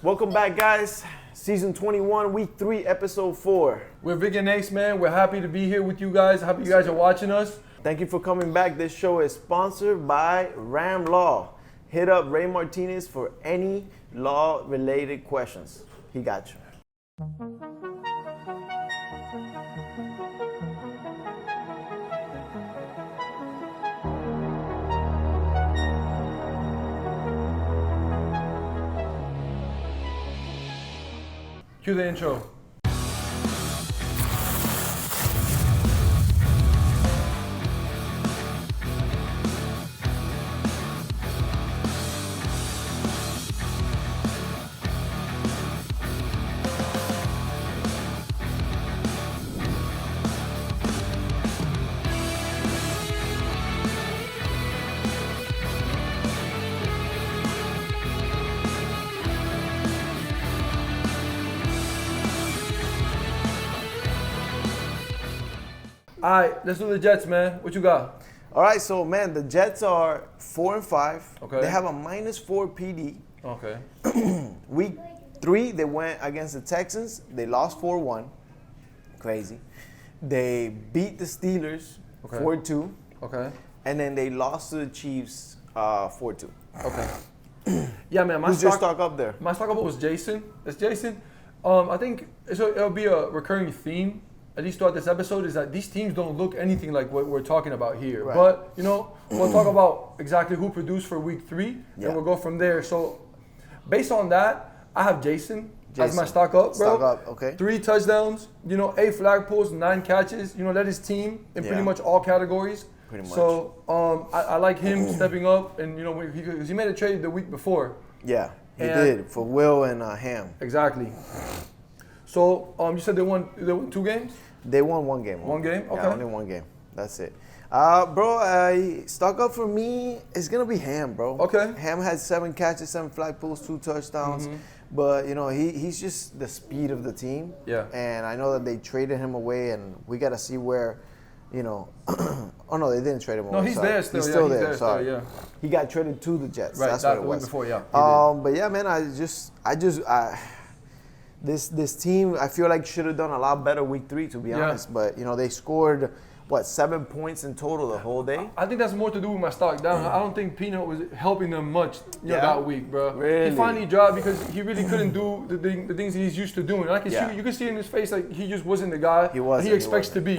Welcome back, guys. Season 21, week 3, episode 4. We're Vic and Ace, man. We're happy to be here with you guys. Happy you guys are watching us. Thank you for coming back. This show is sponsored by Ram Law. Hit up Ray Martinez for any law-related questions. He got you. Cue the intro. All right, let's do the Jets, man. What you got? All right, so, man, the Jets are 4-5. Okay. They have a -4 PD. Okay. Week 3, they went against the Texans. They lost 4-1. Crazy. They beat the Steelers 4-2. Okay. And then they lost to the Chiefs 4-2. Okay. Yeah, man. Who's your stock up there? My stock up was Jason. It's Jason. I think it'll be a recurring theme, at least throughout this episode, is that these teams don't look anything like what we're talking about here. Right. But, you know, we'll talk about exactly who produced for week 3, Yeah. and we'll go from there. So, based on that, I have Jason as my stock up, bro. Stock up, okay. 3 touchdowns, 8 flag pulls, 9 catches. Led his team in pretty Yeah. much all categories. Pretty much. So, I like him stepping up, and, he made a trade the week before. Yeah, he And- did for Will and Ham. Exactly. So, you said they won 2 games? They won 1 game. One game? Yeah, Okay. only 1 game. That's it. Bro, stock up for me is gonna be Ham, bro. Okay. Ham had 7 catches, 7 flag pulls, 2 touchdowns. But he's just the speed of the team. Yeah. And I know that they traded him away, and we gotta see where, oh no, they didn't trade him away. No, he's sorry. there still. He's Yeah, still he's there. there still, Sorry. yeah. He got traded to the Jets. Right, That's that what it the week was. before, yeah, he did. But yeah, man, this team I feel like should have done a lot better week 3, to be Yeah. honest. But they scored 7 points in total the whole day. I think that's more to do with my stock down. I don't think Peanut was helping them much Yeah? that week, bro. Really? He finally dropped because he really couldn't do the things he's used to doing. You can see in his face like he just wasn't the guy wasn't, he he expects to be,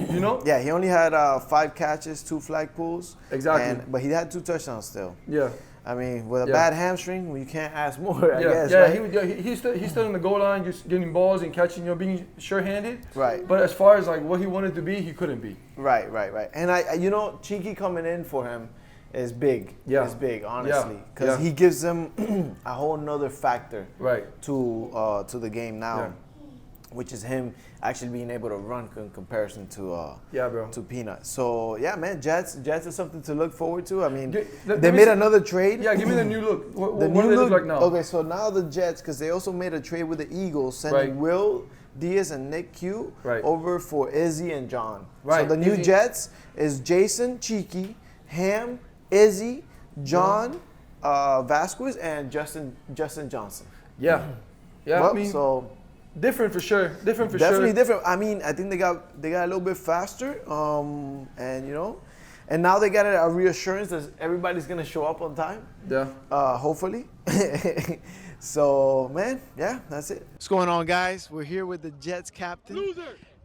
Yeah, he only had 5 catches, 2 flag pulls. Exactly. But he had 2 touchdowns still. Yeah. I mean, with a Yeah. bad hamstring, you can't ask more, I guess. Yeah, Right? he's still in the goal line, just getting balls and catching, being sure-handed. Right. But as far as like what he wanted to be, he couldn't be. Right. And Cheeky coming in for him is big. Yeah. It's big, honestly, because Yeah. he gives them a whole nother factor Right. to the game now, Yeah. which is him actually being able to run in comparison to Yeah, bro. to Peanut. So yeah, man, Jets is something to look forward to. I mean, Let they me made see- another trade. Yeah, give me the new look. What The do new they look like now? Okay, so now the Jets, because they also made a trade with the Eagles, sending Right. Will Diaz and Nick Q Right. over for Izzy and John. Right. So the new Izzy- Jets is Jason, Cheeky, Ham, Izzy, John, Vasquez, and Justin Johnson. Yeah. Yeah, Well, I mean, so different for sure. definitely different. I mean, I think they got a little bit faster, and now they got a reassurance that everybody's gonna show up on time. Yeah. Hopefully. So, man, yeah, that's it. What's going on, guys? We're here with the Jets captain,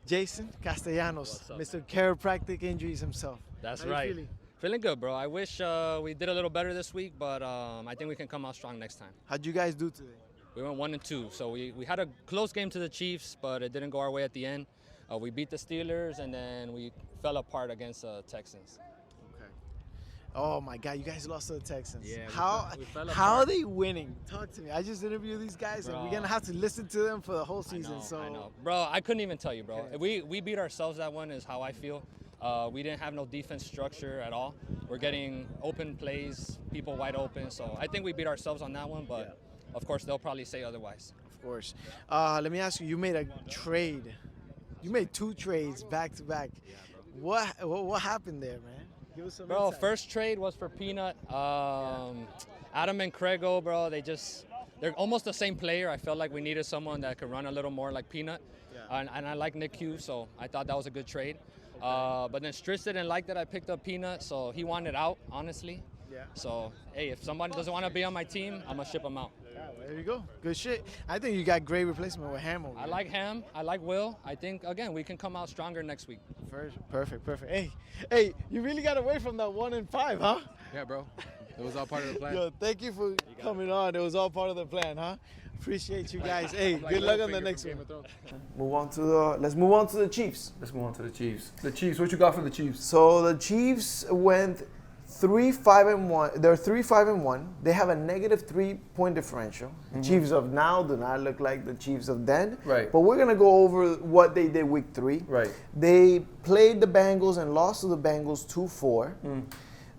Jason Castellanos, Mr. Chiropractic Injuries himself. That's How you right. feeling? Feeling good, bro. I wish we did a little better this week, but I think we can come out strong next time. How'd you guys do today? We went 1-2, so we had a close game to the Chiefs, but it didn't go our way at the end. We beat the Steelers, and then we fell apart against Texans. Okay. Oh my God, you guys lost to the Texans. Yeah, we fell how are apart. they winning? Talk to me. I just interviewed these guys, and we're Bro. gonna have to listen to them for the whole season. I know. Bro, I couldn't even tell you, bro. Okay. We beat ourselves that one is how I feel. We didn't have no defense structure at all. We're getting open plays, people wide open, so I think we beat ourselves on that one, but of course they'll probably say otherwise. Of course. Let me ask you. You made a trade. You made 2 trades back to back. What happened there, man? Give us some Bro, insight. first trade was for Peanut. Adam and Craigo, bro, they just they're almost the same player. I felt like we needed someone that could run a little more like Peanut. Yeah. And I like Nick Hughes, so I thought that was a good trade. But then Stritz didn't like that I picked up Peanut, so he wanted out, honestly. Yeah. So, hey, if somebody doesn't want to be on my team, I'm going to ship him out. Yeah, there you go. Good shit. I think you got great replacement with Ham over I there. like Ham. I like Will. I think, again, we can come out stronger next week. Perfect. Hey, you really got away from that 1 and 5, huh? Yeah, bro. It was all part of the plan. Yo, thank you for coming on. It was all part of the plan, huh? Appreciate you guys. Hey, good luck on the next one. Let's move on to the Chiefs. Let's move on to the Chiefs. The Chiefs, what you got for the Chiefs? So the Chiefs went 3-5-1. They're 3-5-1. They have a negative 3-point differential. The Chiefs of now do not look like the Chiefs of then. Right. But we're gonna go over what they did week 3. Right. They played the Bengals and lost to the Bengals 2-4.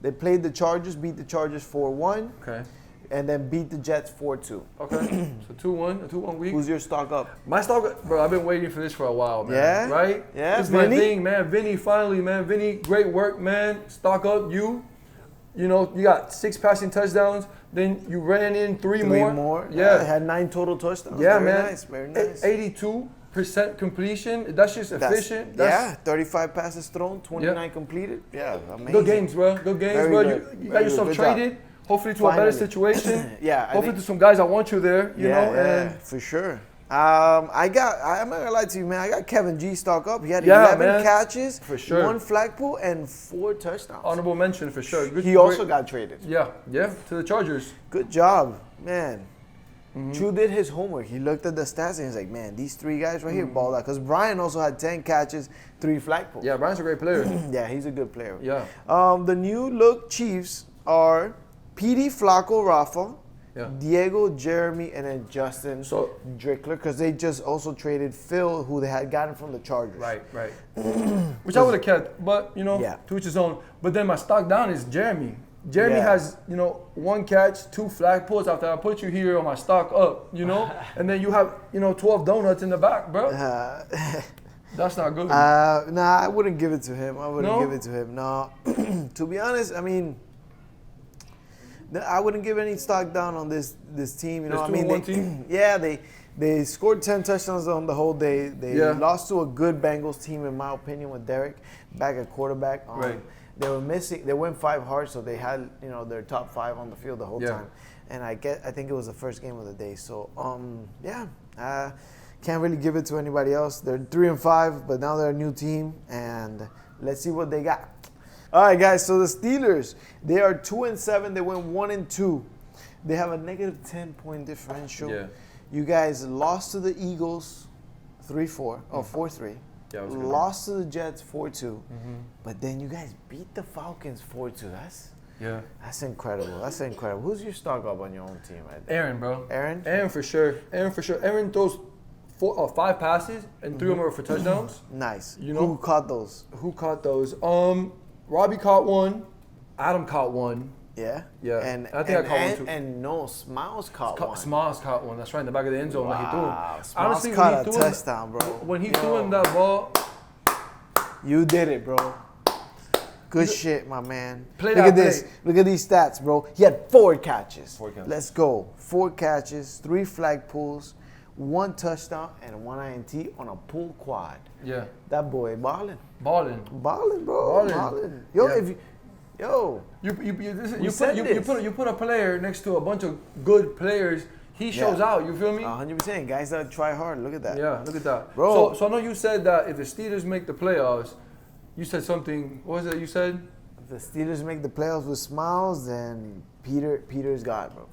They played the Chargers, beat the Chargers 4-1. Okay. And then beat the Jets 4-2. Okay. So 2-1, a 2-1 week. Who's your stock up? My stock, bro, I've been waiting for this for a while, man. Yeah? Right? Yeah, This is my Vinny? thing, man. Vinny, finally, man. Vinny, great work, man. Stock up, you. You know, you got 6 passing touchdowns. Then you ran in 3 more. Yeah. They Yeah. had 9 total touchdowns. Yeah, Very man. nice. Very nice. 82% completion. That's just efficient. Yeah, 35 passes thrown, 29 completed. Yeah, amazing. Good games, bro. Good games, Very bro. good. You Very got yourself good. Good job. traded. Hopefully to a better Finally. situation. Yeah, I Hopefully think- to some guys that want you there, you know. Yeah, And for sure. I'm not gonna lie to you, man. I got Kevin G stock up. He had Yeah, 11 man. catches, For sure. 1 flag pull, and 4 touchdowns. honorable mention for sure. Good, He also great- got traded. Yeah, to the Chargers. Good job, man. Mm-hmm. Drew did his homework. He looked at the stats and he's like, man, these 3 guys right here Mm-hmm. balled out. Because Brian also had 10 catches, 3 flag pulls. Yeah, Brian's a great player. Yeah, he's a good player. Yeah. The new look Chiefs are PD Flacco Rafa, Yeah. Diego, Jeremy, and then Justin So- Drickler, because they just also traded Phil, who they had gotten from the Chargers. Right. Which I would have kept, but you know, Yeah. to each his own. But then my stock down is Jeremy. Jeremy Yeah. has, 1 catch, 2 flag pulls after I put you here on my stock up, and then you have, 12 donuts in the back, bro. That's not good. Nah, I wouldn't give it to him. No? give it to him. No. To be honest, I mean, I wouldn't give any stock down on this team. You know, This I mean, 2-1 they, team? yeah, they scored 10 touchdowns on the whole day. They Yeah. lost to a good Bengals team, in my opinion, with Derek back at quarterback. Right. They were missing. They went 5 hard, so they had their top 5 on the field the whole Yeah. time. And I think it was the first game of the day. So can't really give it to anybody else. They're 3-5, but now they're a new team, and let's see what they got. All right, guys. So the Steelers, they are 2-7. They went 1-2. They have a negative 10-point differential. Yeah. You guys lost to the Eagles 3-4 or 4-3. Yeah, it was a good Lost to the Jets 4-2. But then you guys beat the Falcons 4-2. Yeah. That's incredible. That's incredible. Who's your stock up on your own team right there? Aaron, bro. Aaron? Aaron for sure. Aaron throws 5 passes and 3 of them were for touchdowns. Nice. You know- Who caught those? Who caught those? Robbie caught 1. Adam caught 1. Yeah? Yeah. And I think I caught one, too. And no, Smiles caught one. Smiles caught 1. That's right in the back of the end zone that he threw. Wow. Smiles Honestly, caught when a he threw him- touchdown, bro. When he threw him that ball, You did it, bro. Good shit, my man. Play Look that at this. play. Look at these stats, bro. He had 4 catches. 4 catches. Let's go. 4 catches, 3 flag pulls, 1 touchdown, and 1 INT on a pull quad. yeah, That boy balling. balling. Balling, bro. Ballin'. Balling. Yo, Yeah. if you, yo. You put a player next to a bunch of good players. He shows Yeah. out. You feel me? 100%. Guys that try hard. Look at that. Yeah, look at that, Bro. So I know you said that if the Steelers make the playoffs, you said something. What was it you said? If the Steelers make the playoffs with Smiles, then Peter's got, bro.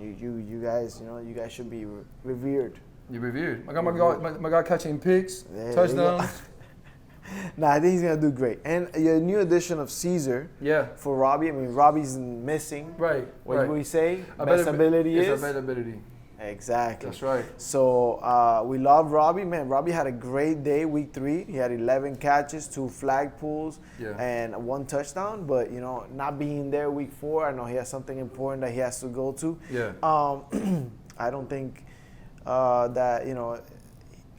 You guys, you guys should be revered. You're revered. I got my guy catching picks, There you touchdowns. Nah, I think he's gonna do great. And your new addition of Caesar Yeah, for Robbie. I mean, Robbie's missing. right. What right. do we say? A Best better- ability it's is. a better ability. Exactly. That's right. So we love Robbie, man. Robbie had a great day, week 3. He had 11 catches, 2 flag pulls, Yeah. and 1 touchdown. But not being there week 4, I know he has something important that he has to go to. Yeah. I don't think that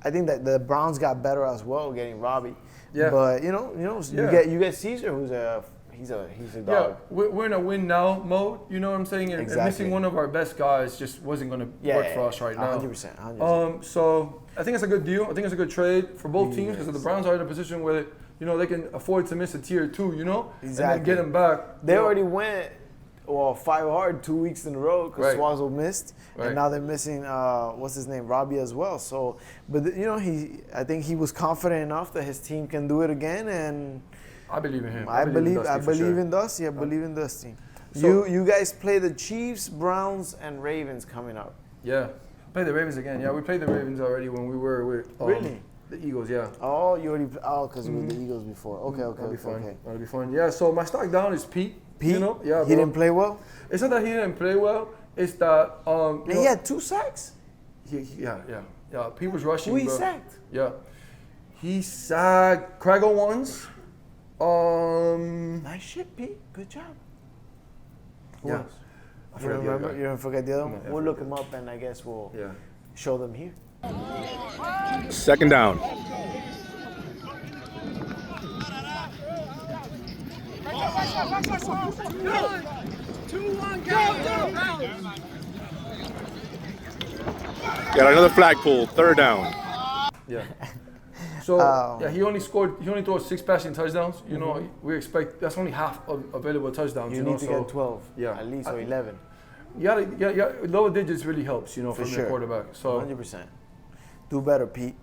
I think that the Browns got better as well getting Robbie. Yeah. But Yeah. you get Caesar, who's a he's a Yeah, dog. we're in a win now mode. You know what I'm saying? And Exactly. missing one of our best guys just wasn't going to work for us right now. 100%. So I think it's a good deal. I think it's a good trade for both teams because the Browns are in a position where they can afford to miss a tier 2. Exactly. And then get him back. They already went 5 hard 2 weeks in a row because Right. Swazzle missed, Right. and now they're missing what's his name, Robbie as well. So, but I think he was confident enough that his team can do it again, and I believe in him. I believe in Dusty for sure. in Dusty. I believe in Dusty. So- you guys play the Chiefs, Browns, and Ravens coming up. Yeah. Play the Ravens again. Yeah, we played the Ravens already when we were with Really? the Eagles. Yeah. Oh, you already because you were the Eagles before. Okay, That'll be fun. okay. That'll be fun. Yeah. So my stock down is Pete. Pete, You know? Yeah. he bro. didn't play well. It's not that he didn't play well. It's that And he had 2 sacks. Yeah. Pete was rushing. Who he bro. sacked? Yeah. He sacked Craigle once. Nice shit, Pete. Good job. Who Yeah. else? I You forgot don't the other remember? guy. You don't forget the other one? No, I We'll look forgot. him up and I guess we'll Yeah. show them here. Second down. Got another flagpole. Third down. Yeah. So Um, he only threw 6 passing touchdowns. You know, we expect that's only half of available touchdowns. You know, need to so get 12, yeah. at least, or 11. Yeah, lower digits really helps. You know, For from sure. your quarterback. So 100%. Do better, Pete.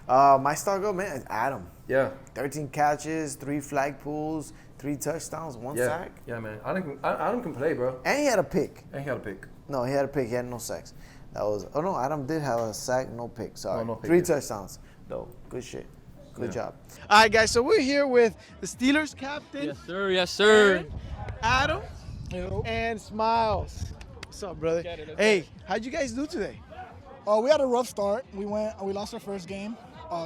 My stock up, man, is Adam. yeah, 13 catches, 3 flag pulls, 3 touchdowns, 1 yeah, sack. yeah, man. Adam can play, bro. And he had a pick. And he had a pick. No, he had a pick. He had no sacks. No, Adam did have a sack, no pick. Sorry. no pick, 3 yeah. touchdowns, though. Good shit. Good Yeah. job. All right, guys, so we're here with the Steelers captain, Yes, sir. Yes, sir. Adam, and Smiles. What's up, brother? Hey, how'd you guys do today? We had a rough start. We lost our first game.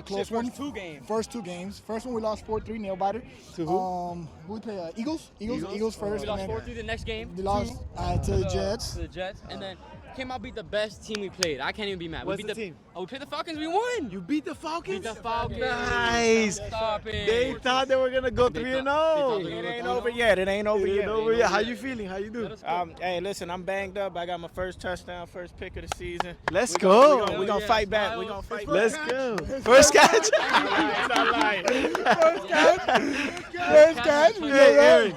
Close one. First 2 games. First 2 games. First one we lost 4-3, nail biter. To who? Who we play? Eagles first. We lost and then 4-3 the next game. we lost to the Jets. To the Jets. And then came out beat the best team we played. I can't even be mad. What's we beat the team? Oh, we played the Falcons. We won. You beat the Falcons? Beat the Falcons. Nice. Stop it. They thought they were gonna go 3-0. thought they It were ain't gonna over yet. It ain't over It ain't yet. over yet. How you feeling? How you do? Hey, listen, I'm banged up. I got my first touchdown, first pick of the season. Let's go. We're gonna yeah, fight back. Smiles. We're gonna fight Let's back. go. First catch. It's not lying. First catch. Hey, Aaron,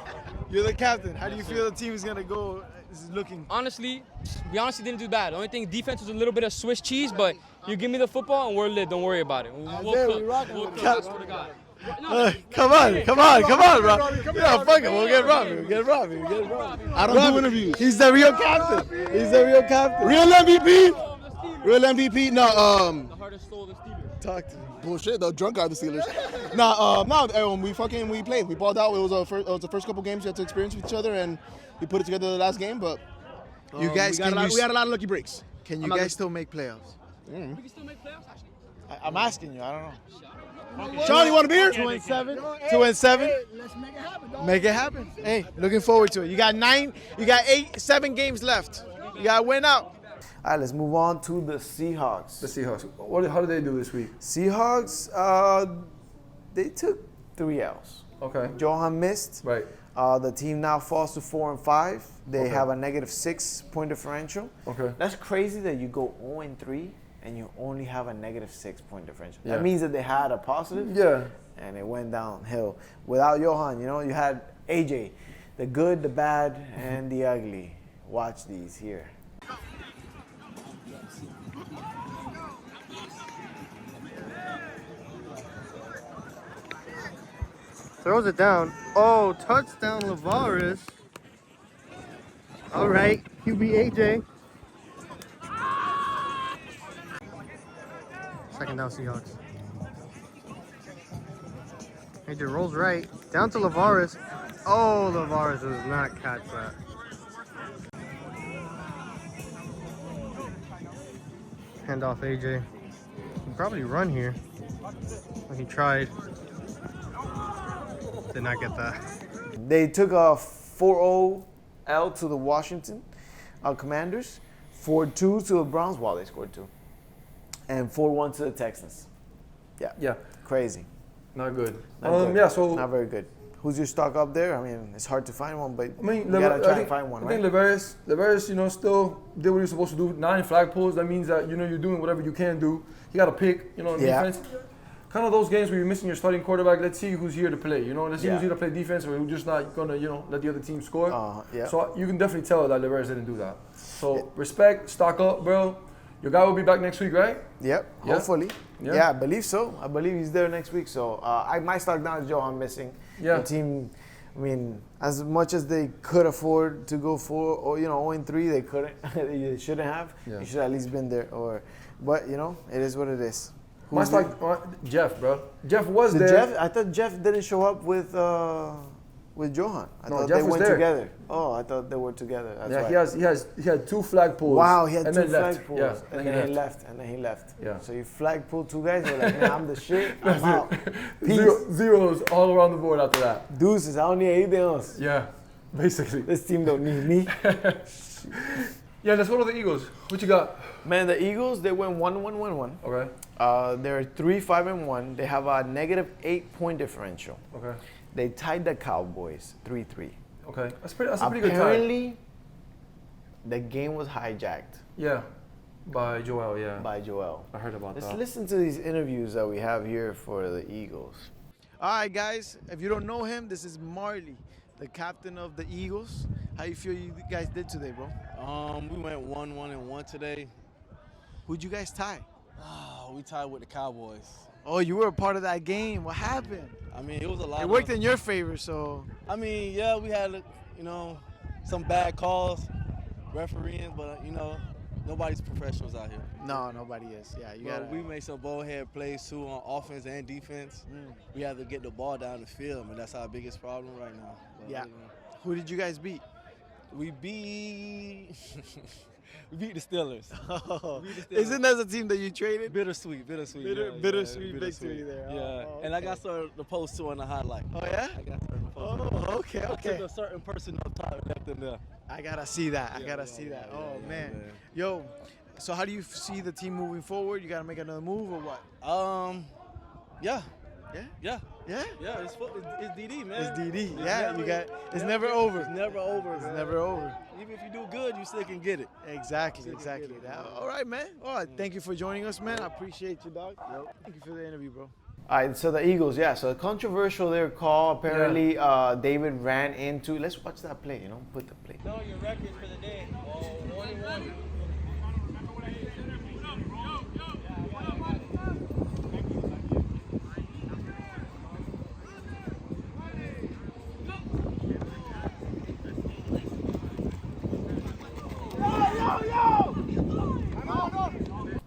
you're the captain. How do you feel the team is gonna go? Is looking. Honestly, we honestly didn't do bad. The only thing, defense was a little bit of Swiss cheese, but you give me the football and we're lit. Don't worry about it. We'll it, cook. we rocking We'll with cook. it. I swear to God. Come on, bro. Yeah, fuck it. We'll get Robbie. I don't do interviews. He's the real captain. Real MVP? Real MVP? No, The hardest soul of the Steelers. Talk to me. bullshit. The drunk are the Steelers. We played. We balled out. It was the first couple games we had to experience with each other, and we put it together the last game. But You guys, we had a lot of lucky breaks. can you I'm not guys still make playoffs? We can still make playoffs, actually. I'm asking you. I don't know. Sean, you want a beer? 2-7. 2-7. Let's make it happen, dog. Make it happen. Hey, looking forward to it. You got 7 games left. You got to win out. All right, let's move on to the Seahawks. The Seahawks. How did they do this week? Seahawks, they took 3 L's. Okay. Johan missed. Right. The team now falls to 4-5. They Okay. have a -6 point differential. Okay. That's crazy that you go 0-3 and you only have a -6 point differential. Yeah. That means that they had a positive. Yeah. And it went downhill. Without Johan, you had AJ, the good, the bad, and the ugly. Watch these here. Throws it down. Oh, touchdown Lavares. All right, QB AJ. Second down Seahawks. AJ rolls right. Down to Lavares. Oh, Lavares does not catch that. Hand off AJ. He'd probably run here. He tried. Did not get that. They took a 4-0 L to the Washington Commanders, 4-2 to the Browns. Wow, they scored 2. And 4-1 to the Texans. Yeah. Crazy. Not good. Not good. Yeah. So Not very good. Who's your stock up there? I mean, it's hard to find one, but I mean, you gotta try and find one, I right? think Leveris, still did what you're supposed to do. 9 flag pulls. That means that you're doing whatever you can do. You got to pick, in defense. Kind of those games where you're missing your starting quarterback. Let's see who's here to play. Let's see who's here to play defense, or who's just not gonna, let the other team score. So you can definitely tell that Leveris didn't do that. So respect, stock up, bro. Your guy will be back next week, right? Yep, Yeah? hopefully. Yeah. Yeah, I believe so. I believe he's there next week. So my stock down is Joe. I'm missing. Yeah. The team, I mean, as much as they could afford to go 0-3, they couldn't. They shouldn't have. Yeah. You should have at least been there. But it is what it is. My stock, Jeff, bro. Jeff was there. I thought Jeff didn't show up with Johan. I thought Jeff they was went there. together. Oh, I thought they were together. That's right. He had 2 flag pulls. Wow, he had and 2 then left. flag pulls. Yeah, and then he left. Yeah. So you flag pulled 2 guys. You're like, man, I'm the shit. I'm out. Peace. Zeros all around the board after that. Deuces. I don't need anything else. Yeah, basically. This team don't need me. Yeah, let's go to the Eagles. What you got? Man, the Eagles, they went 1-1-1-1. Okay. They're 3-5-1. They have a negative 8-point differential. Okay. They tied the Cowboys 3-3. Okay. That's a pretty good tie. Apparently, the game was hijacked. Yeah. By Joel, yeah. By Joel. I heard about that. Let's listen to these interviews that we have here for the Eagles. All right, guys. If you don't know him, this is Marley, the captain of the Eagles. How you feel you guys did today, bro? We went 1-1-1 today. Who'd you guys tie? We tied with the Cowboys. Oh, you were a part of that game. What happened? I mean, it was a lot. It worked in your favor, so. I mean, yeah, we had, some bad calls, refereeing, but nobody's professionals out here. No, nobody is. Yeah, you got. We made some bonehead plays too on offense and defense. We had to get the ball down the field, and that's our biggest problem right now. But, yeah. Who did you guys beat? We beat the Steelers. Oh. Isn't that the team that you traded? Bittersweet. Bittersweet victory there. Yeah, okay. And I got started the post too on the highlight. Oh yeah? I got started the post. Oh, okay. I took a certain person up top and left them there. I gotta see that. I gotta see that. Oh man. Yo, so how do you see the team moving forward? You gotta make another move or what? Yeah. Yeah. It's DD, man. It's DD. It's never over. It's never over. It's never over. Even if you do good, you still can get it. Exactly. All right, man. All right, thank you for joining us, man. I appreciate you, dog. Yep. Thank you for the interview, bro. All right, so the Eagles, so controversial their call. Apparently, David ran into. Let's watch that play. Put the play. Know your records for the day. 1-1.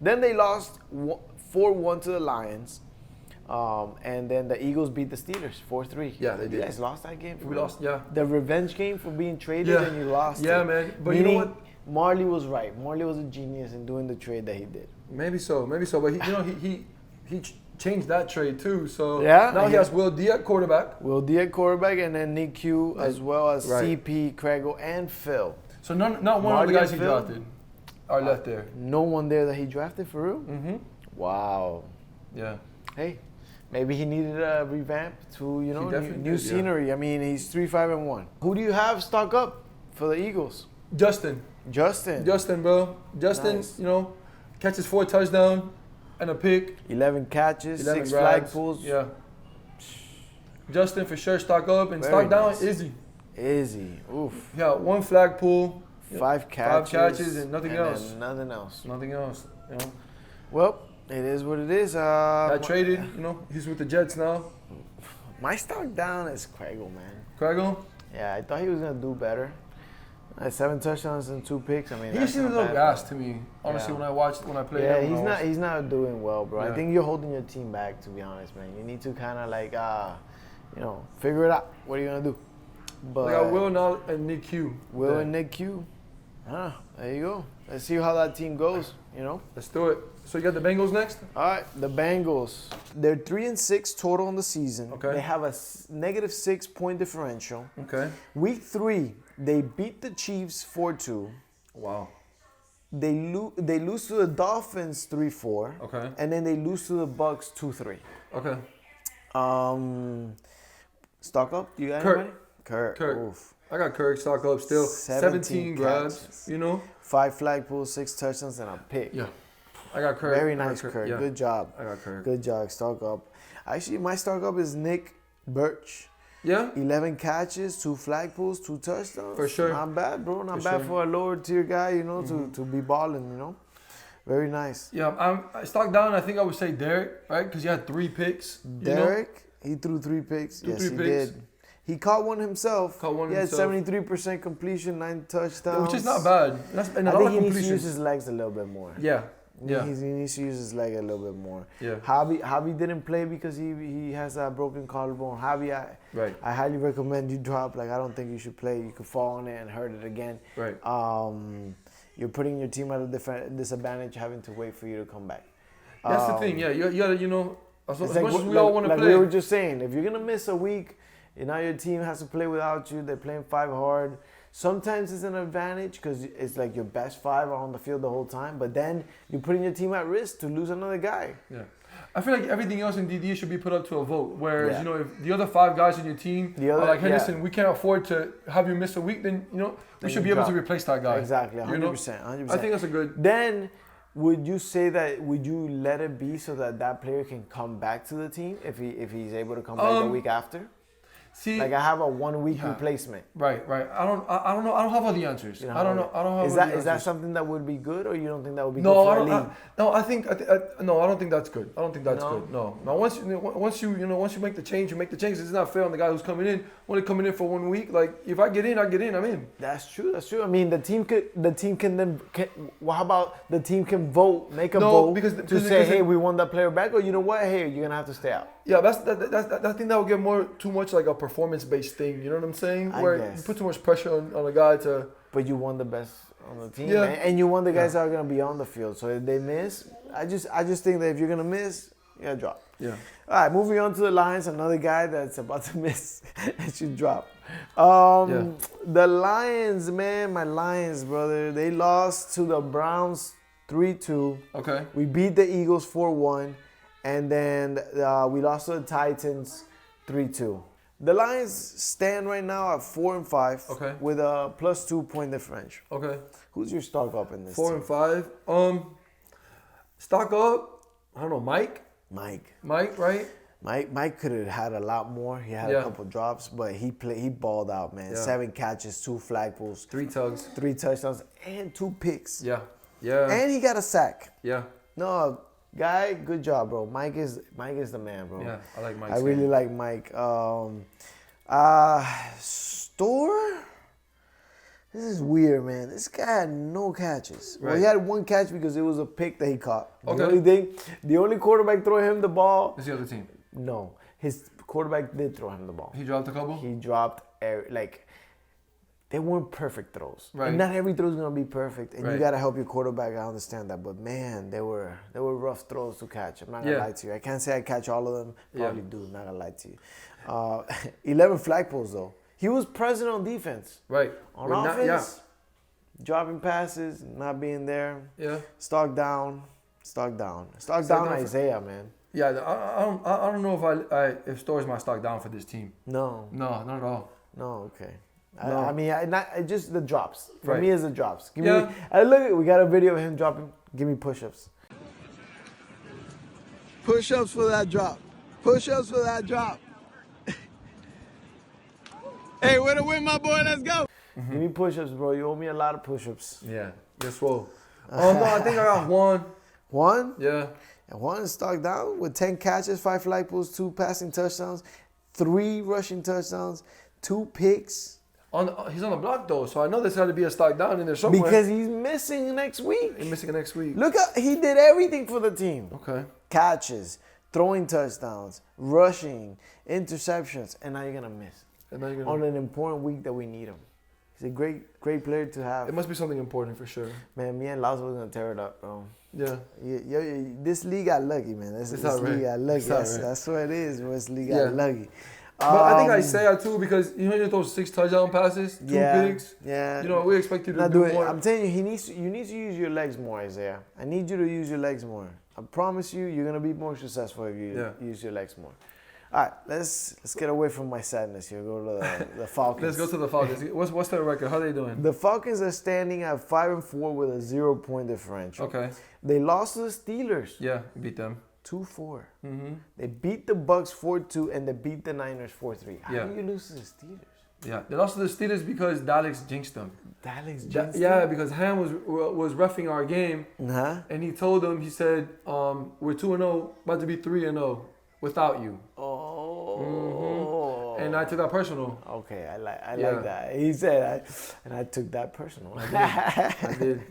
Then they lost 4-1 to the Lions. And then the Eagles beat the Steelers 4-3. Yeah, they did. You guys lost that game? We lost, yeah. The revenge game for being traded and you lost Yeah, it. man. But Meaning, you know what? Marley was right. Marley was a genius in doing the trade that he did. Maybe so. But he changed that trade too. So Yeah, now he has Will D at quarterback. Will D at quarterback and then Nick Q as well as CP, Craigle, and Phil. So not one Marley of the guys and he Phil? drafted are left there. No one there that he drafted for real? Mm-hmm. Wow. Yeah. Hey, maybe he needed a revamp to, new scenery. I mean, he's 3-5-1. Who do you have stock up for the Eagles? Justin, bro. Justin, Nice. catches 4 touchdowns and a pick. 11 catches, 11 6 grabs. flag pulls. Yeah. Justin for sure stock up and Very stock down nice. Izzy. Oof. Yeah, 1 flag pull. 5 catches. 5 catches and nothing else. Then nothing else. Nothing else. Well, it is what it is. I traded, he's with the Jets now. My stock down is Craigle, man. Craigle? Yeah, I thought he was going to do better. 7 touchdowns and 2 picks. I mean, He that's seemed a not little bad. gassed to me, honestly, Yeah. when I played Yeah, him. he's not doing well, bro. Yeah. I think you're holding your team back, to be honest, man. You need to kind of figure it out. What are you going to do? But They got Will now and Nick Q. Will and Nick Q. There you go. Let's see how that team goes, Let's do it. So you got the Bengals next? All right, the Bengals. They're 3-6 total in the season. Okay. They have a negative 6-point differential. Okay. Week 3, they beat the Chiefs 4-2. Wow. They lose to the Dolphins 3-4. Okay. And then they lose to the Bucks 2-3. Okay. Stock up? You got Kirk. anybody? Kirk. Oof. I got Kirk stock up still. 17 grabs, catches. you know? 5 flag pulls, 6 touchdowns, and a pick. Yeah. I got Kirk. Very nice, Kirk. Yeah. Good job. I got Kirk. Good job. Stock up. Actually, my stock up is Nick Birch. Yeah? 11 catches, 2 flag pulls, 2 touchdowns. For sure. Not bad, bro. Not bad for a lower tier guy, you know, to be balling, you know. Very nice. Yeah, I stock down. I think I would say Derek, right? Because he had 3 picks. Derek, he threw 3 picks. Yes, he did. He caught one himself. He had 73% completion, 9 touchdowns. Which is not bad. I think he needs to use his legs a little bit more. Yeah. Yeah. He needs to use his leg a little bit more. Yeah. Javi didn't play because he has a broken collarbone. Javi, I highly recommend you drop. Like, I don't think you should play. You could fall on it and hurt it again. Right. You're putting your team at a disadvantage having to wait for you to come back. That's the thing. Yeah, you gotta, you know, as much as we like, all want to play. We were just saying, if you're gonna miss a week, now your team has to play without you. They're playing 5 hard. Sometimes it's an advantage because it's like your best 5 are on the field the whole time. But then you're putting your team at risk to lose another guy. Yeah. I feel like everything else in DD should be put up to a vote. Whereas, you know, if the other 5 guys on your team are like, hey, listen, we can't afford to have you miss a week, then, you know, we should be able to replace that guy. Exactly, 100%. You know? 100%. I think that's a good... Then, would you let it be so that player can come back to the team if he's able to come back the week after? See, like I have a 1 week replacement. Right. I don't know. I don't have all the answers. I don't know. I don't have all the answers. Is that something that would be good, or you don't think that would be no, good for I don't, a league? No, I don't think that's good. I don't think that's good. No. Now once you make the change, you make the change. It's not fair on the guy who's coming in. Only coming in for 1 week. Like if I get in, I get in. I'm in. That's true. I mean, the team can then. How about the team can vote, make a vote to say, hey, we want that player back, or you know what, hey, you're gonna have to stay out. Yeah, I think that would get too much like a performance-based thing. You know what I'm saying? Where you put too much pressure on a guy to. But you want the best on the team, and you want the guys that are gonna be on the field. So if they miss, I just think that if you're gonna miss, you gotta drop. Yeah. All right, moving on to the Lions. Another guy that's about to miss and should drop. The Lions, man, my Lions, brother. They lost to the Browns 3-2. Okay. We beat the Eagles 4-1. And then we lost to the Titans 3-2. The Lions stand right now at 4-5 with a +2 point differential. Okay. Who's your stock up in this? 4 and 5. Stock up. I don't know. Mike, right? Mike could have had a lot more. He had a couple drops, but he balled out, man. 7 catches, 2 flag pulls, 3 tugs, 3 touchdowns, and 2 picks. Yeah. And he got a sack. Yeah. No. Guy, good job, bro. Mike is the man, bro. Yeah, I like Mike. I really like Mike. Store? This is weird, man. This guy had no catches. Right. Well, he had 1 catch because it was a pick that he caught. The only quarterback throwing him the ball. Is the other team? No, his quarterback did throw him the ball. He dropped a couple. He dropped they weren't perfect throws. Right. And not every throw is gonna be perfect, and you gotta help your quarterback. I understand that, but man, they were rough throws to catch. I'm not gonna lie to you. I can't say I catch all of them. Probably do. Not gonna lie to you. 11 flag pulls though. He was present on defense. Right. On offense, dropping passes, not being there. Yeah. Stock down, Isaiah, man. Yeah, I don't know if Store's my stock down for this team. No, not at all. No, okay. No. I mean, just the drops. For me, it's the drops. Give me. Yeah. We got a video of him dropping. Give me push-ups. Push-ups for that drop. Push-ups for that drop. Hey, way to win, my boy. Let's go. Give me push-ups, bro. You owe me a lot of push-ups. Yeah. Yes, well. No, I think I got 1. 1? Yeah. And 1 stock down with 10 catches, 5 flag pulls, 2 passing touchdowns, 3 rushing touchdowns, 2 picks. He's on the block though, so I know there's got to be a stock down in there somewhere. Because he's missing next week. He's missing next week. Look, he did everything for the team. Okay. Catches, throwing touchdowns, rushing, interceptions, and now you're gonna miss on an important week that we need him. He's a great player to have. It must be something important for sure. Man, me and Lazo was gonna tear it up, bro. Yeah. This league got lucky, man. This league got lucky. That's what it is. This league got lucky. But I think Isaiah too, because you those 6 touchdown passes, 2 picks. Yeah. We expect you to do more. I'm telling you, you need to use your legs more, Isaiah. I need you to use your legs more. I promise you, you're gonna be more successful if you use your legs more. All right, let's get away from my sadness here. Go to the Falcons. Let's go to the Falcons. What's their record? How are they doing? The Falcons are standing at 5-4 with a 0-point differential. Okay. They lost to the Steelers. Yeah, beat them. 2-4. Mm-hmm. They beat the Bucks 4-2, and they beat the Niners 4-3. How Yeah. do you lose to the Steelers? Yeah, they lost to the Steelers because Dallas jinxed them. Dallas jinxed Yeah, them? because Ham was reffing our game, and he told them, he said, we're 2-0, about to be 3-0 without you. Oh. Mm-hmm. And I took that personal. Okay, I like that. He said, and I took that personal. I did.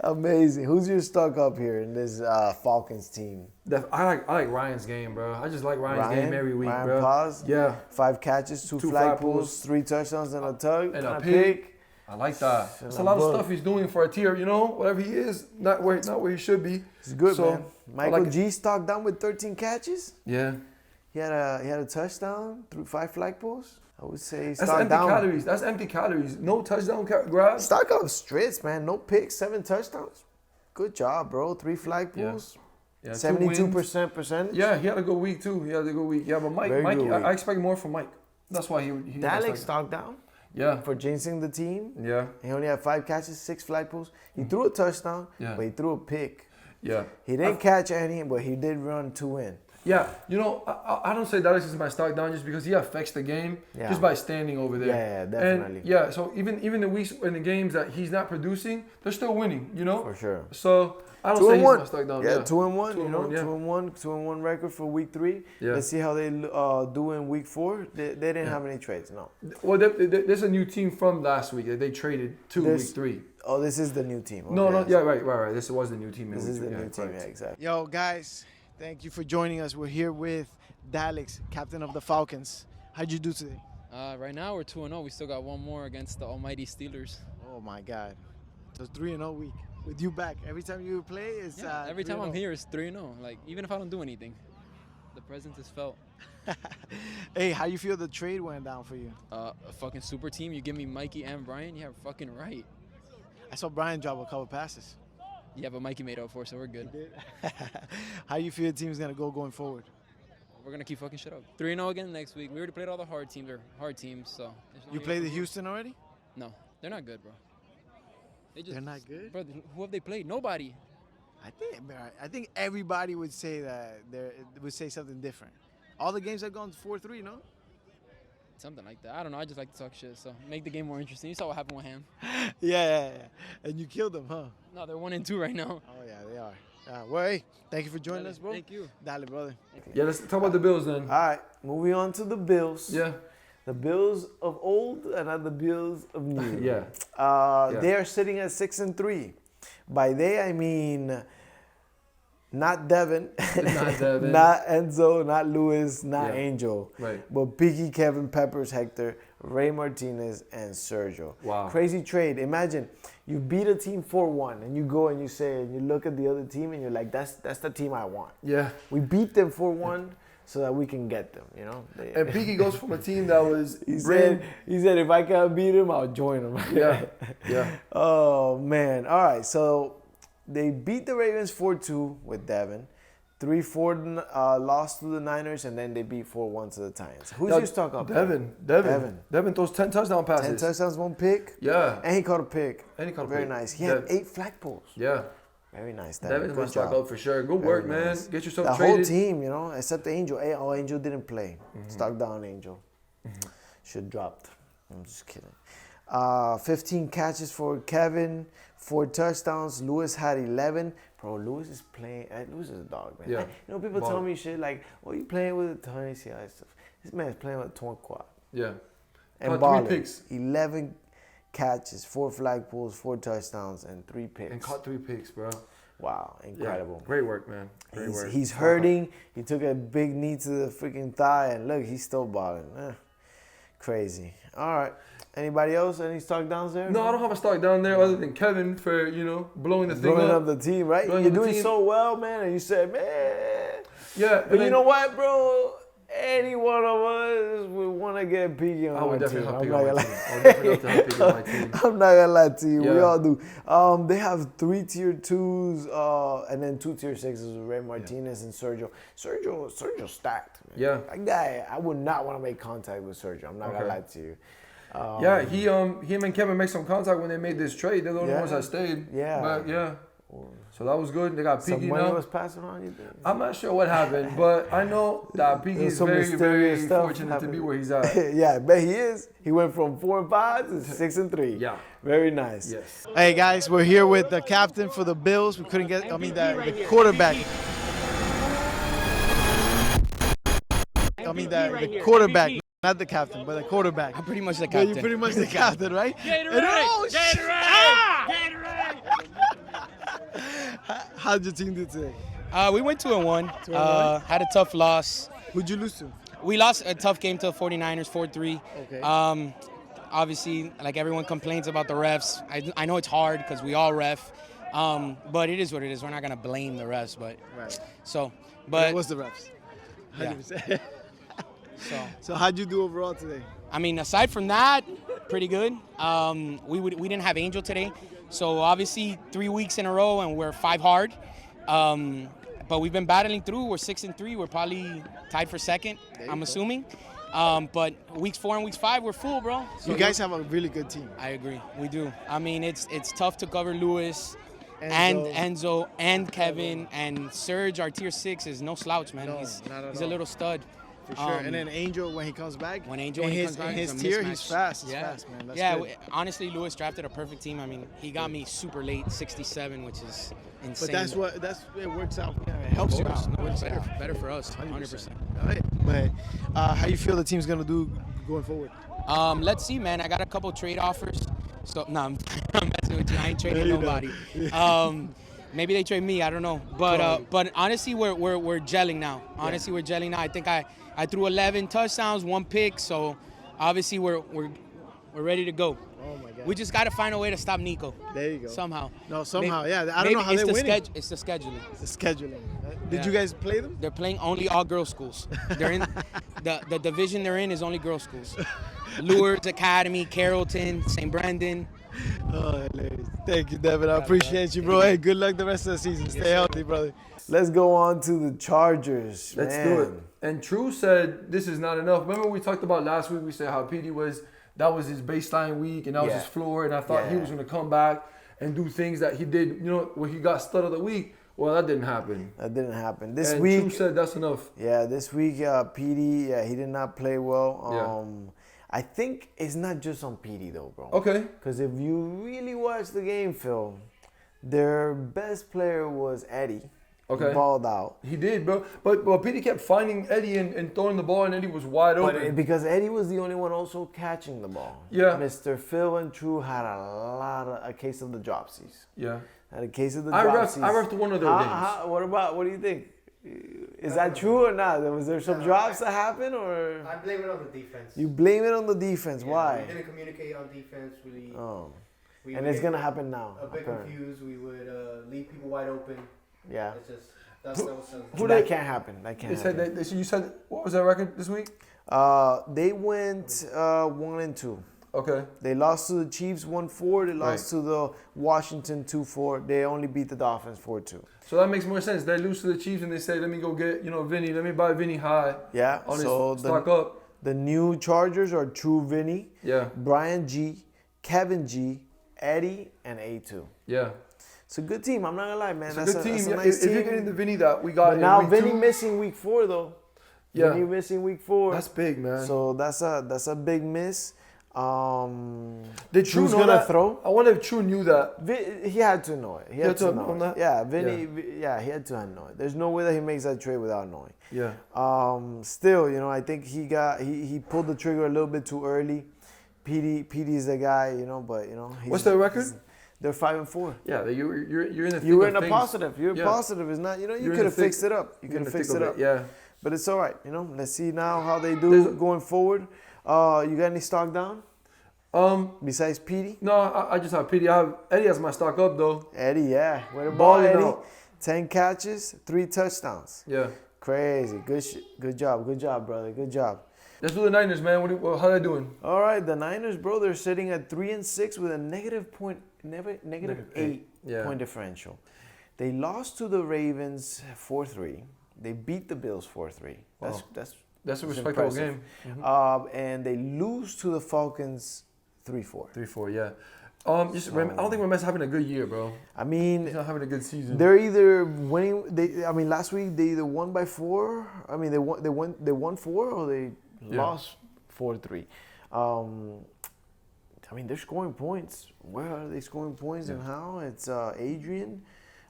Amazing. Who's your stuck up here in this Falcons team? I like Ryan's game, bro. I just like Ryan's game every week, Ryan bro. Paz? Yeah. 5 catches, 2 flag pulls, 3 touchdowns, and a tug, and a pick. I like that. That's a lot of stuff he's doing for a tier, you know? Whatever he is, not where he should be. He's good, so, man. Michael G stocked down with 13 catches. Yeah. He had a touchdown through 5 flag pulls. I would say that's empty calories. That's empty calories. No touchdown grabs. Stock up straights, man. No picks, 7 touchdowns. Good job, bro. 3 flag pulls. Yeah, 72% percentage. Yeah, he had a good week too. Yeah, but Mike, I expect more from Mike. That's why he Dalek stocked down. Yeah. For jinxing the team. Yeah. He only had 5 catches, 6 flag pulls. He threw a touchdown, but he threw a pick. Yeah. He didn't catch any, but he did run 2 in. Yeah, you know, I don't say Dallas is my stock down just because he affects the game just by standing over there. Yeah, definitely. And yeah, so even the weeks in the games that he's not producing, they're still winning, you know? For sure. So I don't say he's my stock down. Yeah, 2-1, you know, 2-1, 2-1 record for week 3. Yeah. Let's see how they do in week 4. They didn't have any trades, no. Well, there's a new team from last week that they traded to week 3. Oh, this is the new team. Okay. No, yeah, right. This was the new team. This is the new team, yeah, exactly. Yo, guys, thank you for joining us. We're here with Daleks, captain of the Falcons. How'd you do today? Right now we're 2-0. We still got one more against the almighty Steelers. Oh my God. So 3-0 week. With you back, every time you play, it's every time 3-0. I'm here, it's 3-0. Like even if I don't do anything, the presence is felt. Hey, how you feel the trade went down for you? A fucking super team. You give me Mikey and Brian. You have fucking right. I saw Brian drop a couple passes. Yeah, but Mikey made up for it, so we're good. How you feel the team's gonna go going forward? We're gonna keep fucking shit up. 3-0 again next week. We already played all the hard teams. They're hard teams, so. You played the Houston already? No, they're not good, bro. They're not good? Bro, who have they played? Nobody. I think everybody would say that would say something different. All the games have gone 4-3, no? Something like that. I don't know. I just like to talk shit, so make the game more interesting. You saw what happened with Ham. Yeah. And you killed them, huh? No, they're 1-2 right now. Oh yeah, they are. Well, hey, thank you for joining us, bro. Thank you. Dale, brother. Yeah, let's talk about the Bills then. All right, moving on to the Bills. Yeah. The Bills of old and not the Bills of new. Yeah. They are sitting at 6-3. By they, I mean not Devin, not Enzo, not Lewis, not Angel. Right. But Piggy, Kevin, Peppers, Hector, Ray Martinez, and Sergio. Wow. Crazy trade. Imagine you beat a team 4-1 and you go and you say, and you look at the other team and you're like, that's the team I want. Yeah. We beat them 4-1. So that we can get them, you know. And Piggy goes from a team that was. He said, if I can't beat him, I'll join him. Yeah. Oh man. All right. So they beat the Ravens 4-2 with Devin. 3-4 lost to the Niners, and then they beat 4-1 to the Titans. Who's your stock up? Devin throws 10 touchdown passes. 10 touchdowns, 1 pick. Yeah. And he caught a pick. Very pick. nice. He had 8 flag pulls. Yeah. Very nice. Devin's my stock up for sure. Good work, man. Get yourself the traded. whole team, you know, except Angel. Angel didn't play. Stock down, Angel. Should dropped. I'm just kidding. 15 catches for Kevin, 4 touchdowns. Lewis had 11. Bro, Lewis is playing. Lewis is a dog, man. Yeah. You know, people tell me shit like, "Oh, you playing with a Tony CI stuff." This man's playing with a torn quad. Yeah. And caught 3 picks. 11 catches, 4 flag pulls, 4 touchdowns, and 3 picks. And caught 3 picks, bro. Wow, incredible. Yeah. Great work, man. Great work. He's hurting. He took a big knee to the freaking thigh, and look, he's still balling. Crazy. All right. Anybody else? Any stock downs there? No, I don't have a stock down there other than Kevin for, blowing the thing up. Blowing up the team, right? You're doing so well, man, and you said, man. Yeah. But you know what, bro? any one of us would want to get Piggy on I would our definitely team. have Piggy on my team. I would definitely love to have Piggy on my team. I'm not gonna lie to you. We Yeah. all do. They have 3 tier 2s and then 2 tier 6s with Ray Martinez and Sergio. Sergio stacked. Man. Yeah. That guy, I would not want to make contact with Sergio. I'm not gonna lie to you. Yeah, him and Kevin made some contact when they made this trade. They're the only ones that stayed. Yeah. But yeah. So that was good. They got Piggy Some money now. was passing on, you think? I'm not sure what happened, but I know that Piggy is Some very, mysterious very stuff fortunate to be happened. where he's at. Yeah, I bet he is. He went from 4-5 to 6-3. Yeah. Very nice. Yes. Hey guys, we're here with the captain for the Bills. We couldn't get, the quarterback. The quarterback, not the captain, but the quarterback. I'm pretty much the Yeah, captain. you're pretty much the captain, right? How'd your team do today? We went 2-1. Had a tough loss. Who'd you lose to? We lost a tough game to the 49ers, 4-3. Okay. Obviously, like everyone complains about the refs. I know it's hard because we all ref, but it is what it is. We're not gonna blame the refs, but Right. but it was the refs. Yeah. 100%. so So how'd you do overall today? I mean, aside from that, pretty good. We didn't have Angel today, so obviously 3 weeks in a row, and we're 5 hard. But we've been battling through. We're 6-3. We're probably tied for second. I'm assuming. But weeks 4 and weeks 5, we're full, bro. So You guys have a really good team. I agree. We do. I mean, it's tough to cover Lewis. And Enzo and Kevin and Serge, our tier 6 is no slouch, man. No, he's not at he's a all. little stud. For sure. And then Angel, when he comes back, When Angel in when he his, comes back, in his it's a tier, mismatch. he's fast. He's Yeah. fast, man. That's yeah. good. Honestly, Lewis drafted a perfect team. I mean, he got me super late, 67, which is insane. But it works out. Yeah, it helps you out. No, it's better for us, 100%. All right. But how you feel the team's gonna do going forward? Let's see, man. I got a couple trade offers. So no, I'm messing with you. I ain't trading nobody. Maybe they trade me. I don't know. But honestly, we're gelling now. Honestly, we're gelling now. I think I threw 11 touchdowns, 1 pick. So obviously we're ready to go. Oh my God. We just got to find a way to stop Nico. There you go. Somehow. No, somehow. Maybe- Yeah. I don't know how they're winning. It's the scheduling. The scheduling. Did Yeah. you guys play them? They're playing only all girls schools. They're in the division they're in is only girls schools. Lourdes Academy, Carrollton, St. Brendan. Oh, hilarious. Thank you, Devin. I appreciate you, bro. Hey, good luck the rest of the season. Stay healthy, brother. Let's go on to the Chargers. Let's man. do it. And True said this is not enough. Remember we talked about last week, we said how PD that was his baseline week and that was his floor, and I thought he was going to come back and do things that he did, where he got stud of the week. Well, that didn't happen. That didn't happen. This and week, True said that's enough. Yeah, this week, PD, he did not play well. I think it's not just on PD though, bro. Okay. Because if you really watch the game, Phil, their best player was Eddie. Okay. He balled out. He did, bro. But PD kept finding Eddie and throwing the ball, and Eddie was wide open. But because Eddie was the only one also catching the ball. Yeah. Mr. Phil and True had a case of the dropsies. Yeah. Had a case of the I dropsies. refed one of their games. What do you think? Is that true or not? Was there some drops that happened, or? I blame it on the defense. You blame it on the defense. Yeah, Why? We didn't communicate on defense. And it's gonna happen now. A bit confused. We would leave people wide open. Yeah. It's just that was That can't happen. That can't happen. You said what was that record this week? They went 1-2. Okay. They lost to the Chiefs 1-4. They lost to the Washington 2-4. They only beat the Dolphins 4-2. So that makes more sense. They lose to the Chiefs and they say, let me go get, Vinny. Let me buy Vinny high. Yeah. On So his stock up. The new Chargers are True Vinny, Yeah. Brian G, Kevin G, Eddie, and A2. Yeah. It's a good team. I'm not gonna lie, man. It's That's a good team. That's a Yeah, nice if team. you're getting the Vinny that we got But in now week Vinny 2, missing week 4 though. Yeah. Vinny missing week 4. That's big, man. So that's a big miss. Did True Drew's know gonna that? throw. I wonder if True knew that. He had to know it. He had to know that? Yeah, Vinny. Yeah, he had to know it. There's no way that he makes that trade without knowing. Yeah. Still, I think he pulled the trigger a little bit too early. PD's the guy, but What's their record? They're 5-4. Yeah, you're in the. You were in thick a of positive. You're Yeah. positive. It's not. You You're in could the have fixed it up. You you're in could have the fixed thick it of up. Yeah. But it's all right. Let's see now how they do going forward. You got any stock down? Besides PD? No, I just have PD. I have Eddie as my stock up though. Eddie, yeah. Where the ball, Balling Eddie? out. 10 catches, 3 touchdowns. Yeah. Crazy. Good job, brother. Good job. Let's do the Niners, man. How they doing? All right, the Niners, bro, they're sitting at 3-6 with a negative eight point differential. They lost to the Ravens 4-3. They beat the Bills 4-3. That's a respectable game. And they lose to the Falcons 3-4. 3-4, yeah. I don't think Ramet's having a good year, bro. I mean, he's not having a good season. They're either winning. Last week they either won by 4. I mean, they won 4 or they lost 4-3. I mean, they're scoring points. Where are they scoring points and how? It's Adrian.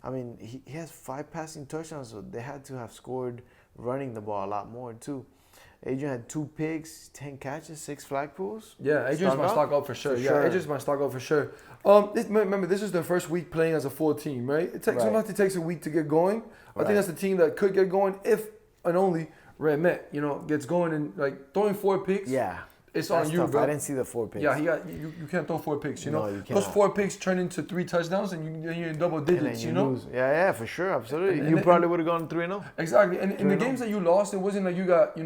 I mean, he has 5 passing touchdowns, so they had to have scored running the ball a lot more too. Adrian had 2 picks, 10 catches, 6 flag pools. Yeah, Adrian's my stock up for sure. Adrian's my stock up for sure. Remember, this is their first week playing as a full team, right? Sometimes it takes a week to get going. I think that's the team that could get going if and only Ramet, gets going and like throwing 4 picks. Yeah. It's on you, tough. bro. I didn't see the 4 picks. Yeah, you can't throw 4 picks, No, you Those cannot. 4 picks turn into 3 touchdowns and you're in double digits, Lose. Yeah, for sure, absolutely. You probably would have gone 3-0. Exactly. And in the games that you lost, it wasn't like you got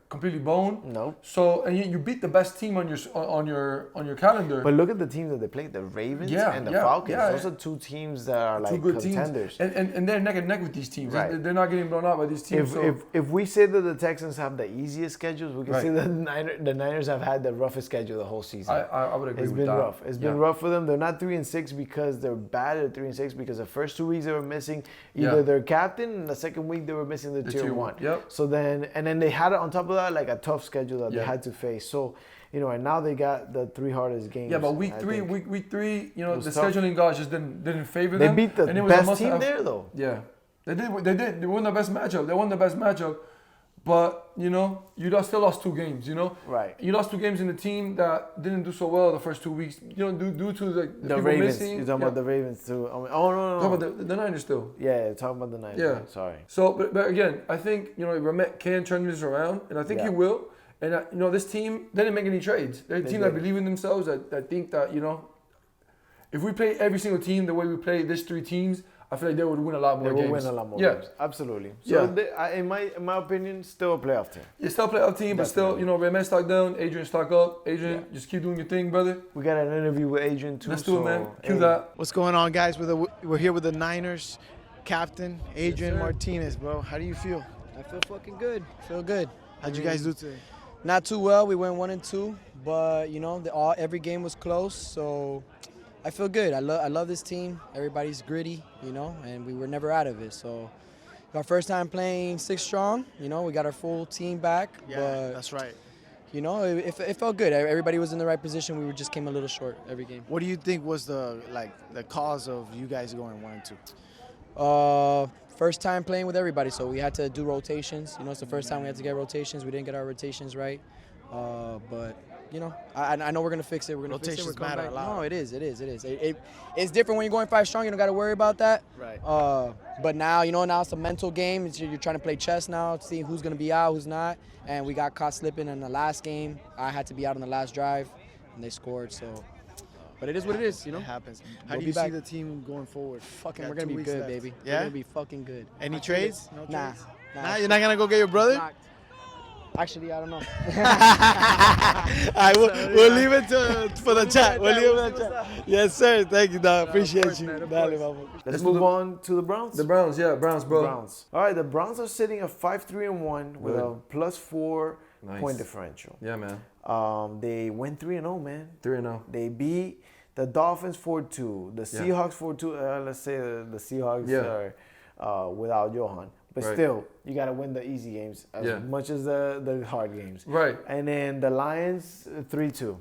completely boned. No. So and you beat the best team on your calendar. But look at the teams that they played: the Ravens and the Falcons. Those are 2 teams that are like contenders. And they're neck and neck with these teams. Right. They're not getting blown out by these teams. If we say that the Texans have the easiest schedules, we can say that the Niners have had the roughest schedule the whole season. I would agree with that. It's been rough. It's been rough for them. They're not 3-6 because they're bad. They're 3-6 because the first 2 weeks they were missing either their captain, and the second week they were missing the tier 1. Yep. So then they had it on top of that like a tough schedule that they had to face. So, and now they got the 3 hardest games. Yeah, but week three, the scheduling gods just didn't favor them. They beat the best team there, though. Yeah, they did. They won the best matchup. But still lost 2 games. Right. You lost 2 games in a team that didn't do so well the first 2 weeks. Due to the people Ravens. missing. You're talking about the Ravens too. No. Talking about the Niners still. Yeah, talking about the Niners. Yeah. Sorry. So, but again, I think Ramet can turn this around, and I think he will. And this team, they didn't make any trades. They're a team that believe in themselves. That think that if we play every single team the way we play these 3 teams, I feel like they would win a lot more games. They will win a lot more games. Absolutely. So, in my opinion, still a playoff team. Yeah, still a playoff team, but still, Ramet stock down, Adrian stock up. Adrian, just keep doing your thing, brother. We got an interview with Adrian too. Let's do it, man. Cue that. What's going on, guys? We're here with the Niners captain, Adrian Martinez, bro. How do you feel? I feel fucking good. Feel good. How'd you guys do today? Not too well. We went 1-2, but every game was close, so I feel good. I love this team. Everybody's gritty, and we were never out of it. So our first time playing 6 strong. We got our full team back. Yeah, but, that's right. It felt good. Everybody was in the right position. We just came a little short every game. What do you think was the cause of you guys going 1-2? First time playing with everybody, so we had to do rotations. It's the first time we had to get rotations. We didn't get our rotations right, but I know we're gonna fix it. We're gonna fix it. We're coming back. No, it is. It's different when you're going 5 strong. You don't got to worry about that. Right. But now now it's a mental game. You're trying to play chess now, seeing who's gonna be out, who's not. And we got caught slipping in the last game. I had to be out on the last drive, and they scored. So. But it is what it is, It happens. How do you see the team going forward? We're going to be good, baby. Yeah? We're going to be fucking good. Any trades? No Nah. trades? Nah, you're not going to go get your brother? Actually, I don't know. All right, we'll leave it for the chat. We'll leave it for the chat. Yes, sir. Thank you, dog. Appreciate you. Let's move on to the Browns. The Browns, bro. Browns. All right, the Browns are sitting at 5-3-1 with a +4 point differential. Yeah, man. They went 3-0, man. 3-0. They beat the Dolphins 4-2, the Seahawks 4-2. Let's say the Seahawks are without Johan. But still, you got to win the easy games as much as the hard games. Right. And then the Lions 3-2.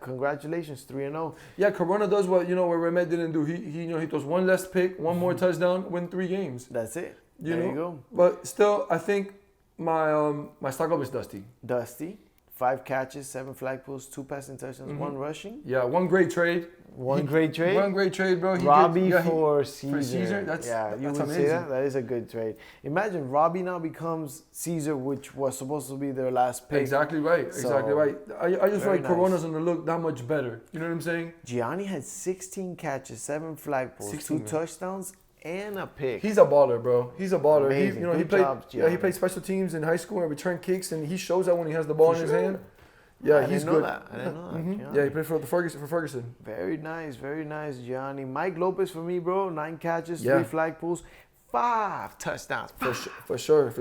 Congratulations, 3-0. Yeah, Corona does what where Ramet didn't do. He throws 1 less pick, 1 more touchdown, win 3 games. That's it. There you go. But still, I think my stock up is Dusty. Dusty, 5 catches, 7 flag pulls, 2 passing touchdowns, 1 rushing. Yeah, 1 great trade. One great trade, bro. Robbie for Caesar. For Caesar, that's would amazing. say that. That is a good trade. Imagine Robbie now becomes Caesar, which was supposed to be their last pick. Exactly right. I just feel like Corona's gonna look that much better. You know what I'm saying? Gianni had 16 catches, 7 flag pulls, 2 touchdowns, and a pick. He's a baller, bro. He's a baller. Amazing. He Good played. job, He Gianni. played special teams in high school and return kicks, and he shows that when he has the ball in his hand. Yeah, I he's didn't know good. that. I didn't know that. Mhm. Yeah, he played for Ferguson. Very nice, Gianni. Mike Lopez for me, bro. 9 catches, Yeah. 3 flag pulls, 5 touchdowns. For sure.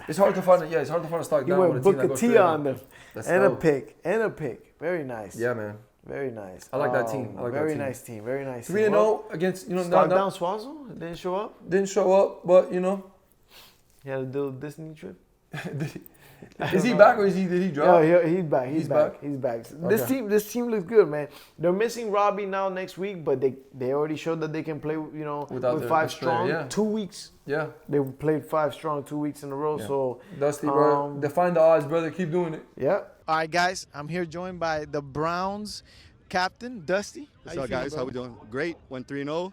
It's hard to find. It's hard to find a stock He down went with a team that Booker goes T straight on up. them. That's And dope. a pick. Very nice. Yeah, man. Very nice. I like that team. I like that very team. nice team. Very nice. 3-0 against Stock down Swazzle didn't show up. Didn't show up, but He had to do a Disney trip. Is he back or did he drop? Yeah, he's back. He's back. Okay. This team looks good, man. They're missing Robbie now next week, but they already showed that they can play, Without with their 5 extra, strong. yeah. 2 weeks. Yeah. They played 5 strong 2 weeks in a row. Yeah. So Dusty, bro. Define the odds, brother. Keep doing it. Yeah. All right, guys. I'm here joined by the Browns captain, Dusty. What's up, guys? How we doing? Great. Went 3-0.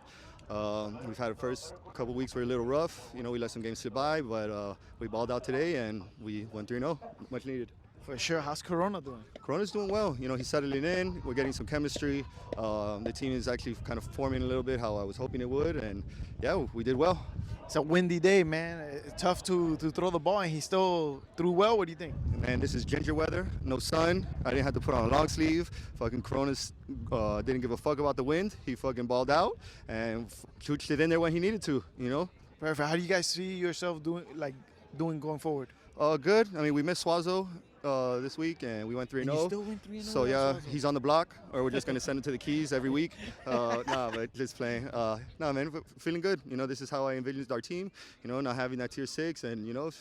We've had the first couple weeks were a little rough. We let some games slip by, but we balled out today and we went 3-0. Much needed. For sure. How's Corona doing? Corona's doing well. He's settling in. We're getting some chemistry. The team is actually kind of forming a little bit how I was hoping it would, and yeah, we did well. It's a windy day, man. It's tough to throw the ball, and he still threw well. What do you think? Man, this is ginger weather. No sun. I didn't have to put on a long sleeve. Fucking Coronas didn't give a fuck about the wind. He fucking balled out and chooched it in there when he needed to. Perfect. How do you guys see yourself doing going forward? Good. I mean, we missed Swazo this week, and we went 3-0. And you still went 3-0 So on yeah, Swazo? he's on the block, or we're just gonna send him to the Keys every week. But just playing. Man, feeling good. This is how I envisioned our team. Not having that tier 6, and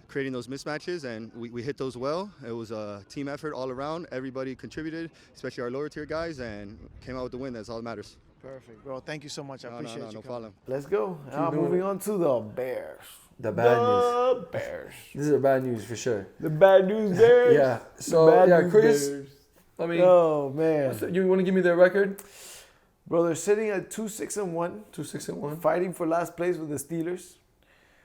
creating those mismatches, and we hit those well. It was a team effort all around. Everybody contributed, especially our lower tier guys, and came out with the win. That's all that matters. Perfect, bro. Thank you so much. I appreciate you. No problem. Let's go. Now moving on to the Bears. The bad news. Bears. This is the bad news for sure. The bad news Bears. Yeah. The So bad yeah, news Chris. Bears. I mean, oh man. You want to give me their record? Bro, they're sitting at 2-6-1. 2-6-1. Fighting for last place with the Steelers.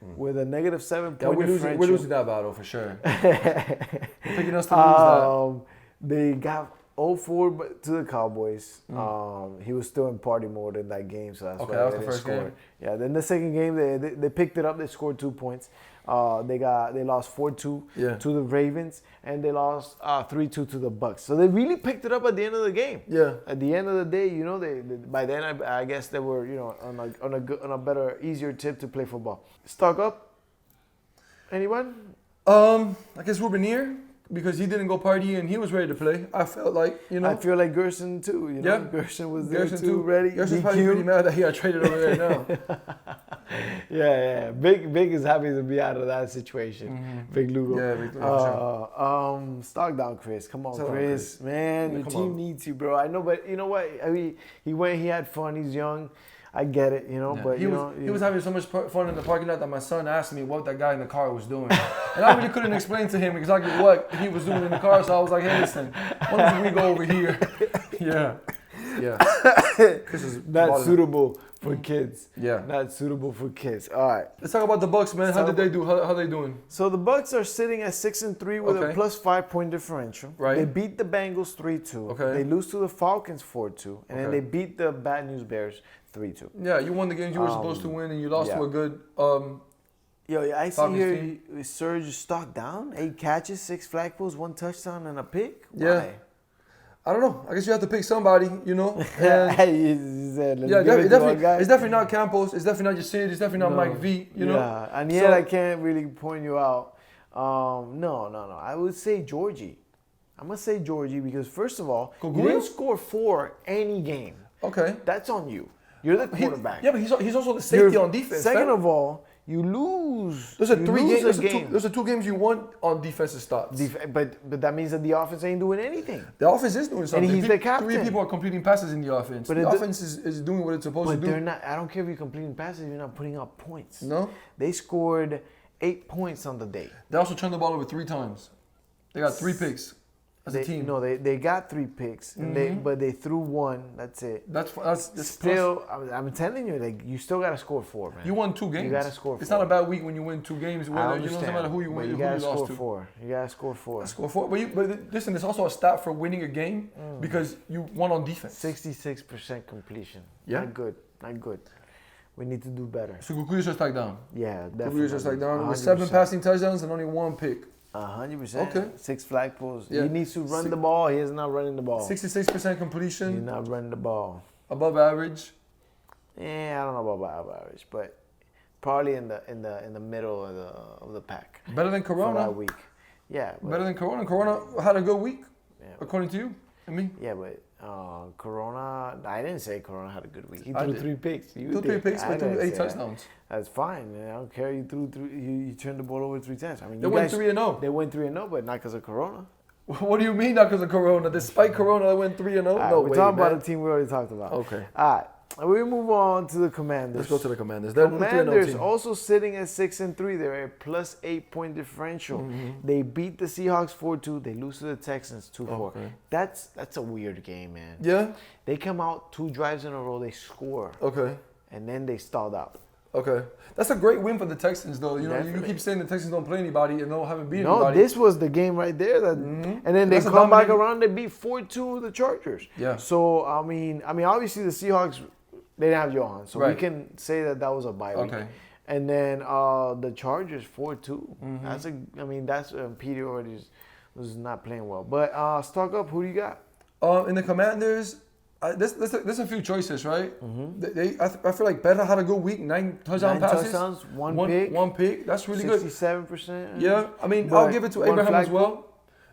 With a negative 7 Yeah, point we're differential. losing that battle for sure. Picking us to lose that. They got 0-4 to the Cowboys. He was still in party mode in that game, so that's why that was they the didn't first score. game. Yeah, then the second game they picked it up. They scored 2 points. They lost 4-2 to the Ravens, and they lost 3-2 to the Bucks. So they really picked it up at the end of the game. Yeah. At the end of the day, they by then I guess they were on a better, easier tip to play football. Stock up. Anyone? I guess Ruben here, because he didn't go party and he was ready to play. I felt like, I feel like Gerson too. Yeah. Gerson was there Gerson too, ready. Gerson's probably pretty mad that he got traded over there now. Yeah. Big is happy to be out of that situation. Big Lugo. Yeah, Big Lugo. Stock down, Chris. Come on, Stock down, Chris. Man, Yeah, your come team on. needs you, bro. I know, but you know what? I mean, he went. He had fun. He's young. I get it, but he was having so much fun in the parking lot that my son asked me what that guy in the car was doing, and I really couldn't explain to him exactly what he was doing in the car. So I was like, "Hey, listen, why don't we go over here?" Yeah. Chris is not balling. suitable for kids. Yeah. Not suitable for kids. All right. Let's talk about the Bucks, man. How did they do? How they doing? So the Bucks are sitting at 6-3 with a plus 5 point differential. Right. They beat the Bengals 3-2. Okay. They lose to the Falcons 4-2, and then Okay. they beat the Bad News Bears 3-2. Yeah, you won the games you were supposed to win, and you lost to a good. I see Falcons here team. Serge stock down, 8 catches, 6 flag pulls, 1 touchdown, and a pick. Yeah. Why? I don't know. I guess you have to pick somebody, And, He said, let's yeah, give it to our guy. it's definitely not Campos. It's definitely not Yasid. It's definitely not Mike V. Yeah, and yet I can't really point you out. No. I would say Georgie. I'm gonna say Georgie because first of all, you didn't score 4 any game. Okay, that's on you. You're the quarterback. But he's also the safety on defense. Second of all, you lose. Those are you 3 lose games. Those are 2 games you won on defensive stops. But that means that the offense ain't doing anything. The offense is doing something. And he's the captain. 3 people are completing passes in the offense. But the offense is doing what it's supposed to do. But they're not. I don't care if you're completing passes. You're not putting up points. No. They scored 8 points on the day. They also turned the ball over 3 times. They got 3 picks as a team. No, they got 3 picks, and but they threw 1. That's it. That's still. I'm telling you, you still gotta score 4, man. You won 2 games. You gotta score 4. It's not a bad week when you win 2 games. I Whether, understand. no matter who you win, you who gotta you lost score to. 4. You gotta score 4. Score 4. But listen, it's also a stat for winning a game because you won on defense. 66% completion. Yeah. Not good. We need to do better. So Kukuya should strike down. Yeah, definitely. Kukuya should strike down with 100%. 7 passing touchdowns and only 1 pick. 100%. Okay. 6 flagpoles. Yeah. He needs to run the ball. He is not running the ball. 66% completion. He's not running the ball. Above average. Yeah, I don't know about above average, but probably in the middle of the pack. Better than Corona. For that week. Yeah. Better than Corona. Corona had a good week, according to you and me. Yeah, but Corona, I didn't say Corona had a good week. He I threw did. 3 picks. You Threw 3 did. picks, I but threw didn't 8 say that. touchdowns. That's fine. Man. I don't care. You threw 3. You turned the ball over 3 times. I mean, They you went guys, 3-0. They went 3-0, but not because of Corona. What do you mean not because of Corona? Despite Corona, they went 3-0? No We're way, talking man. about the team we already talked about. Okay. All right. We move on to the Commanders. Let's go to the Commanders. They're a 3-0 Commanders team. also sitting at 6-3. They're a plus 8-point differential. Mm-hmm. They beat the Seahawks 4-2. They lose to the Texans 2-4. Okay. That's a weird game, man. Yeah? They come out 2 drives in a row. They score. Okay. And then they stalled out. Okay. That's a great win for the Texans, though. You know, you Definitely. keep saying the Texans don't play anybody and they haven't beat No, anybody. this was the game right there. That, And then they That's a come back dominating- around. They beat 4-2 the Chargers. Yeah. So, I mean, obviously the Seahawks, they didn't have Johan. So we Right. can say that was a bye week. Okay. And then the Chargers 4-2. That's Petey already was not playing well. But stock up, who do you got? In the Commanders, there's a few choices, right? I feel like Beta had a good week. 9 touchdown 9 passes. touchdowns, 1 pick. 1 pick. That's really good. 67%. Yeah, I mean, But I'll give it to 1 Abraham as flagpole. well.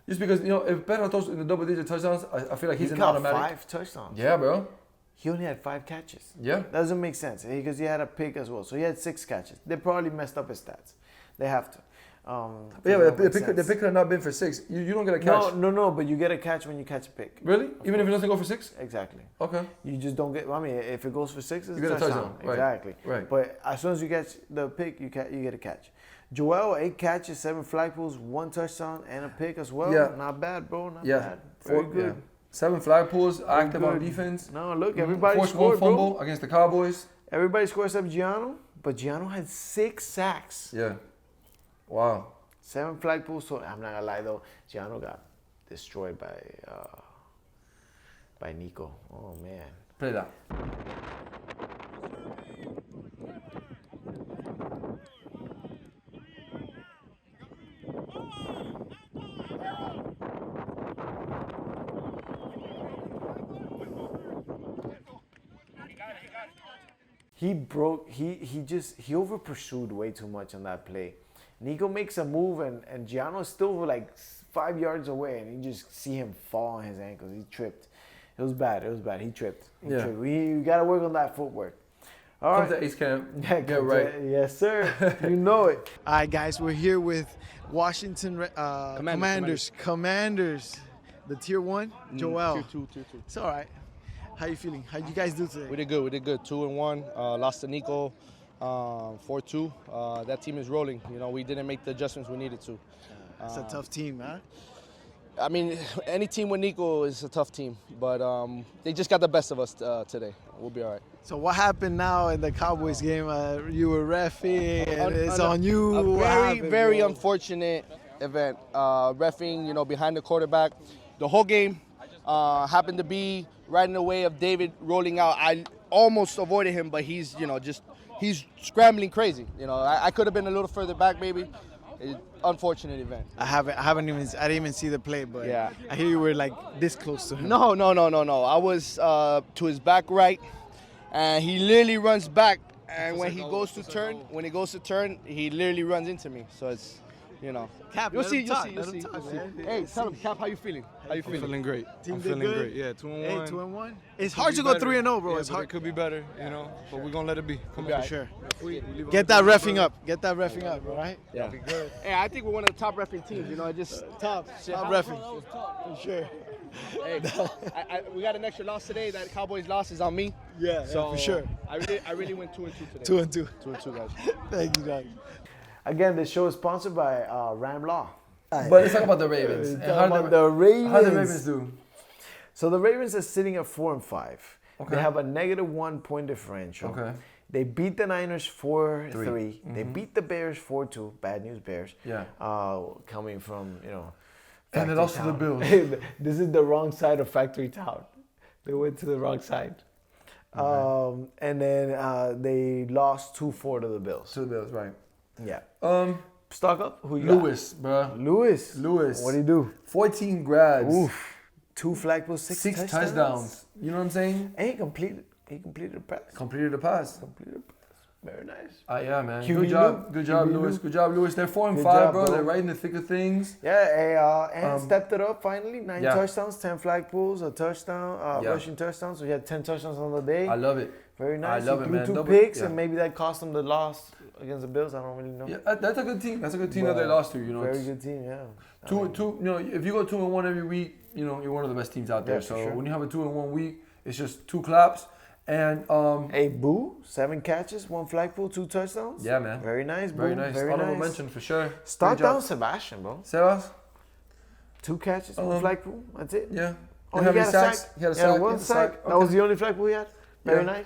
Just because, you know, if Beta throws in the double-digit touchdowns, I feel like he's He an caught automatic. 5 touchdowns. Yeah, bro. He only had 5 catches. Yeah. That doesn't make sense because he had a pick as well. So he had 6 catches. They probably messed up his stats. They have to. Yeah, but the pick could have not been for 6. You don't get a catch. No, but you get a catch when you catch a pick. Really? Even if it doesn't go for 6? Exactly. Okay. You just don't get. I mean, if it goes for 6, it's You get a touchdown. Right. Exactly. Right. But as soon as you catch the pick, you get a catch. Joel, 8 catches, 7 flagpoles, 1 touchdown, and a pick as well. Yeah. Not bad, bro. Not Yeah. bad. Very good. Yeah. 7 flagpoles, active on good. defense. No, look, everybody Forced scored, 1 fumble against the Cowboys. Everybody scored except Giano, but Giano had 6 sacks. Yeah. Wow. 7 flagpoles. So I'm not gonna lie though, Giano got destroyed by Nico. Oh man. Play that. He over pursued way too much on that play. Nico makes a move and Giano's still like 5 yards away and you just see him fall on his ankles. He tripped. It was bad. He tripped. Yeah. We gotta work on that footwork. All Come right. to Ace Camp. Yeah, Get right. Yes, sir. You know it. All right, guys, we're here with Washington Commanders. The tier 1, Joel. Tier 2. It's all right. How you feeling? How'd you guys do today? We did good. 2-1. Lost to Nico, 4-2. That team is rolling. You know, we didn't make the adjustments we needed to. It's a tough team, huh? I mean, any team with Nico is a tough team, but they just got the best of us today. We'll be all right. So what happened now in the Cowboys game? You were reffing, and it's on you. A What happened, very bro? unfortunate event. Reffing, you know, behind the quarterback. The whole game happened to be right in the way of David rolling out. I almost avoided him, but he's, you know, he's scrambling crazy. You know, I could have been a little further back, maybe. Unfortunate event. I didn't even see the play, but Yeah. I hear you were like this close to him. No. I was to his back right, and he literally runs back. And when he goes to turn, he literally runs into me. So it's, you know. Cap, You'll let see. him talk, man. Hey, tell him, Cap, how you feeling? I'm feeling great. Team I'm did feeling good? great. Yeah, 2-1. Hey, 2-1. It's Could hard be to go better. 3-0, bro. Yeah, It's but hard. it could be better, you know. But we're gonna let it be. Come on. For sure. We Get that reffing up. Get that reffing up, all right? Yeah. Be good. Hey, I think we're one of the top reffing teams. You know, it just Top reffing. For sure. Hey, we got an extra loss today. That Cowboys loss is on me. Yeah, So for sure. I really went 2-2 today. 2-2. 2-2, guys. Thank you, guys. Again, the show is sponsored by Ram Law. But let's talk about the Ravens. And How the Ravens. How the Ravens do? So the Ravens are sitting at 4-5. Okay. They have a -1 point differential. Okay. They beat the Niners 4-3. They Mhm. beat the Bears 4-2. Bad news, Bears. Yeah. Coming from, you know. And they factory lost to the town. Bills. This is the wrong side of factory town. They went to the wrong side. And then they lost 2-4 to the Bills. To the Bills, right. Yeah. Stock up? Who you Lewis, bro. Lewis. What do you do? 14 grabs. Oof. 2 flagpoles, 6 touchdowns. You know what I'm saying? And he completed a pass. Completed a pass. Very nice. Yeah, man. QB Good job, Lou. good job, QB Lewis. Lou. Good job, Lewis. They're 4 and Good 5, job, bro. bro. They're right in the thick of things. Yeah, and stepped it up finally. 9 yeah. touchdowns, 10 flagpoles, a touchdown, Yeah. rushing touchdowns. So he had 10 touchdowns on the day. I love it. Very nice. I love he it, threw man. 2 Double- picks, yeah. and maybe that cost them the loss against the Bills. I don't really know. Yeah, that's a good team. That's a good team that they lost to. You know, Very it's good team. Yeah. two. You know, if you go 2-1 every week, you know, you're one of the best teams out there. Yeah, for so sure. when you have a 2-1 week, it's just 2 claps. And hey, Boo, 7 catches, 1 flagpole, 2 touchdowns. Yeah, man. Very nice, Boo. Very nice. Honorable mention for sure. Start Great job. down Sebastian, bro. Sebas? 2 catches, 1 flagpole. That's it. Yeah. Oh, Didn't he have got any a sacks? sack. He had a sack. One He had a sack. sack. That was Okay. the only flagpole he had. Very Yeah. nice.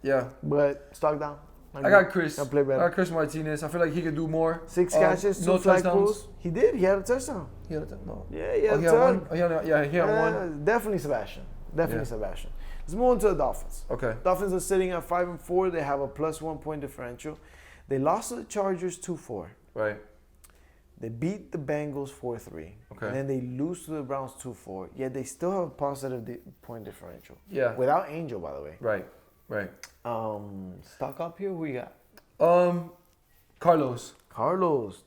Yeah. But stock down. I got Chris. Gotta play I better. got Chris Martinez. I feel like he could do more. 6 catches, 2 no flagpoles. touchdowns. He did. He had a touchdown. He had a touchdown. No. Yeah, he had Oh, a he had touchdown. one. Oh, he had one. Definitely Sebastian. Definitely Sebastian. Let's move on to the Dolphins. Okay. Dolphins are sitting at 5-4. They have a +1 point differential. They lost to the Chargers 2-4. Right. They beat the Bengals 4-3. Okay. And then they lose to the Browns 2-4. Yet they still have a positive point differential. Yeah. Without Angel, by the way. Right. Right. Stock up here. Who you got? Carlos.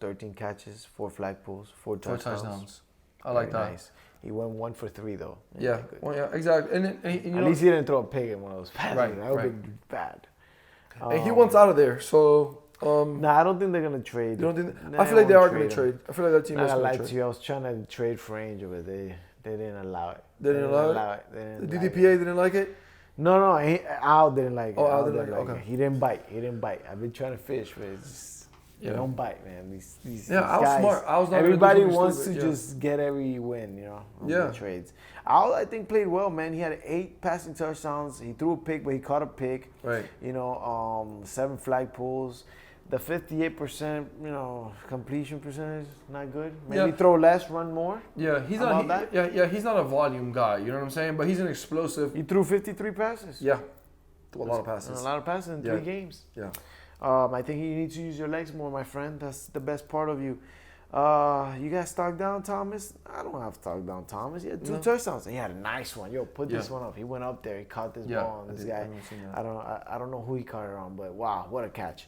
13 catches, 4 flagpoles, 4 touchdowns. I like Very that. Nice. He went 1 for 3 though. Yeah. Well, yeah. Exactly. And you At know, least he didn't throw a pig in one of those passes. Right, That would right. be bad. and he wants out of there. So. Nah, I don't think they're gonna trade. You don't think? Nah, I feel like they won't are going to him. trade. I feel like that team Not is gonna going lie to to trade. you, I was trying to trade for Angel, but they didn't allow it. They didn't allow it? They The didn't like DDPA it. didn't like it? No, Al didn't like it. Oh, Al didn't like it, okay. He didn't bite. I've been trying to fish, but it's just, they don't bite, man. These Al was guys, smart. Al was not gonna do everybody something wants stupid, to yeah. just get every win, you know, on Yeah. the trades. Al, I think, played well, man. He had 8 passing touchdowns. He threw a pick, but he caught a pick. Right. You know, 7 flagpoles. The 58%, you know, completion percentage, not good. Maybe Yeah. throw less, run more. Yeah, he's How not. about that? He's not a volume guy. You know what I'm saying? But he's an explosive. He threw 53 passes. Yeah. Threw a lot of passes. A lot of passes in 3 games. Yeah. I think you need to use your legs more, my friend. That's the best part of you. You got stock down Thomas? I don't have stock down Thomas. He had 2 touchdowns. He had a nice one. Yo, put this one up. He went up there. He caught this ball on this guy. I don't know who he caught it on, but wow, what a catch.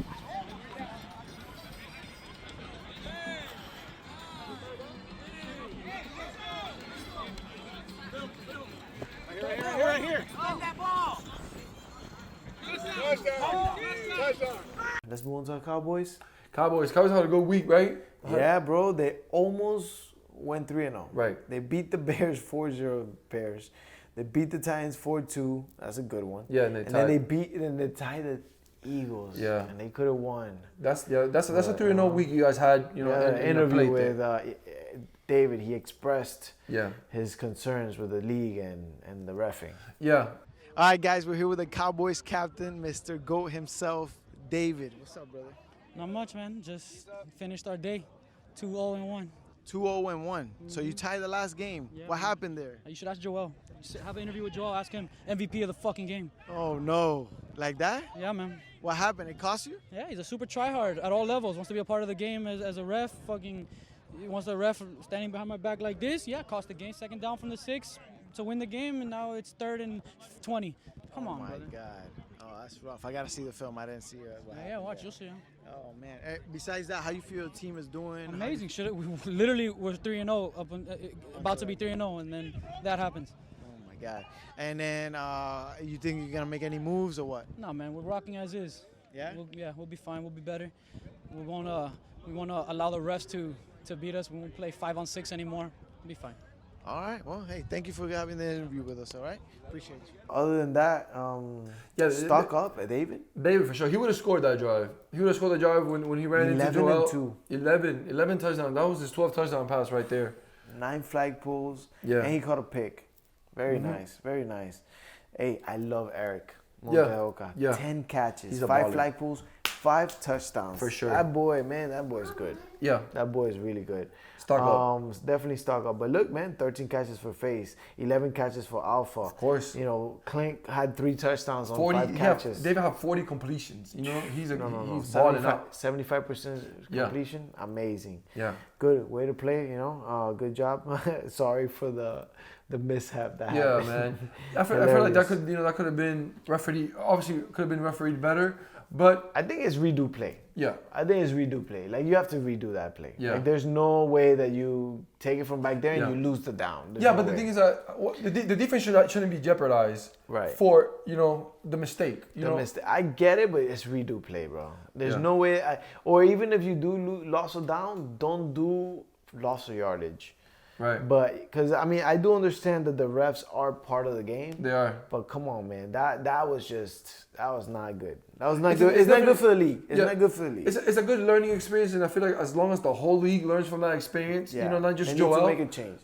Right here. That ball. Let's move on to the Cowboys. Cowboys had a good week, right? Yeah, bro. They almost went 3-0. Right. They beat the Bears 4-0 Bears. They beat the Titans 4-2. That's a good one. Yeah, and then they tied the Eagles. Yeah. And they could have won. That's a 3-0 week you guys had. You know, an in your interview plate with there. David. He expressed Yeah. his concerns with the league and the reffing. Yeah. All right, guys, we're here with the Cowboys captain, Mr. GOAT himself, David. What's up, brother? Not much, man. Just finished our day, 2-0-1. 2-0-1. So you tied the last game. Yeah, What man. happened there? You should ask Joel. You should have an interview with Joel. Ask him MVP of the fucking game. Oh, no. Like that? Yeah, man. What happened? It cost you? Yeah, he's a super tryhard at all levels. Wants to be a part of the game as a ref. Fucking wants the ref standing behind my back like this. Yeah, cost the game. 2nd down from the 6 to win the game, and now it's 3rd and 20. Come on, brother. Oh, my God. Oh, that's rough. I got to see the film. I didn't see it. Yeah, watch. You'll see him. Oh, man. Besides that, how you feel the team is doing? Amazing. We literally were 3-0, about to be 3-0, and then that happens. Oh, my God. And then you think you're going to make any moves or what? No, man, we're rocking as is. Yeah? We'll be fine. We'll be better. We won't allow the refs to beat us. We won't play 5-on-6 anymore. We'll be fine. All right. Well, hey, thank you for having the interview with us, all right? Appreciate you. Other than that, stock up at David. David, for sure. He would have scored that drive. He would have scored that drive when he ran into Joel. 11 touchdowns. That was his 12th touchdown pass right there. 9 flagpoles. Yeah. And he caught a pick. Very nice. Very nice. Hey, I love Eric Yeah. Montejoca. Yeah. 10 catches, He's a 5 baller. flagpoles, 5 touchdowns. For sure. That boy, man, that boy's good. Yeah. That boy is really good. Stock up. Definitely stock up. But look, man, 13 catches for Face, 11 catches for Alpha. Of course. You know, Clink had 3 touchdowns on 40, 5 catches. David have 40 completions. You know, he's No. balling out. 75% completion. Amazing. Yeah. Good way to play, you know. Good job. Sorry for the mishap that happened. Yeah, man. I feel like that could have been refereed. Obviously, could have been refereed better. But I think it's redo play. Yeah. I think it's redo play. Like, you have to redo that play. Yeah. Like, there's no way that you take it from back there and you lose the down. There's no but the way. thing is that the defense shouldn't be jeopardized Right. for, the mistake. I get it, but it's redo play, bro. There's no way. Or even if you do loss of down, don't do loss of yardage. Right. But because I do understand that the refs are part of the game. They are. But come on, man, that was not good. That was not good. It's not good for the league. It's not good for the league. It's a good learning experience, and I feel like as long as the whole league learns from that experience, not just Joel. They need to make a change.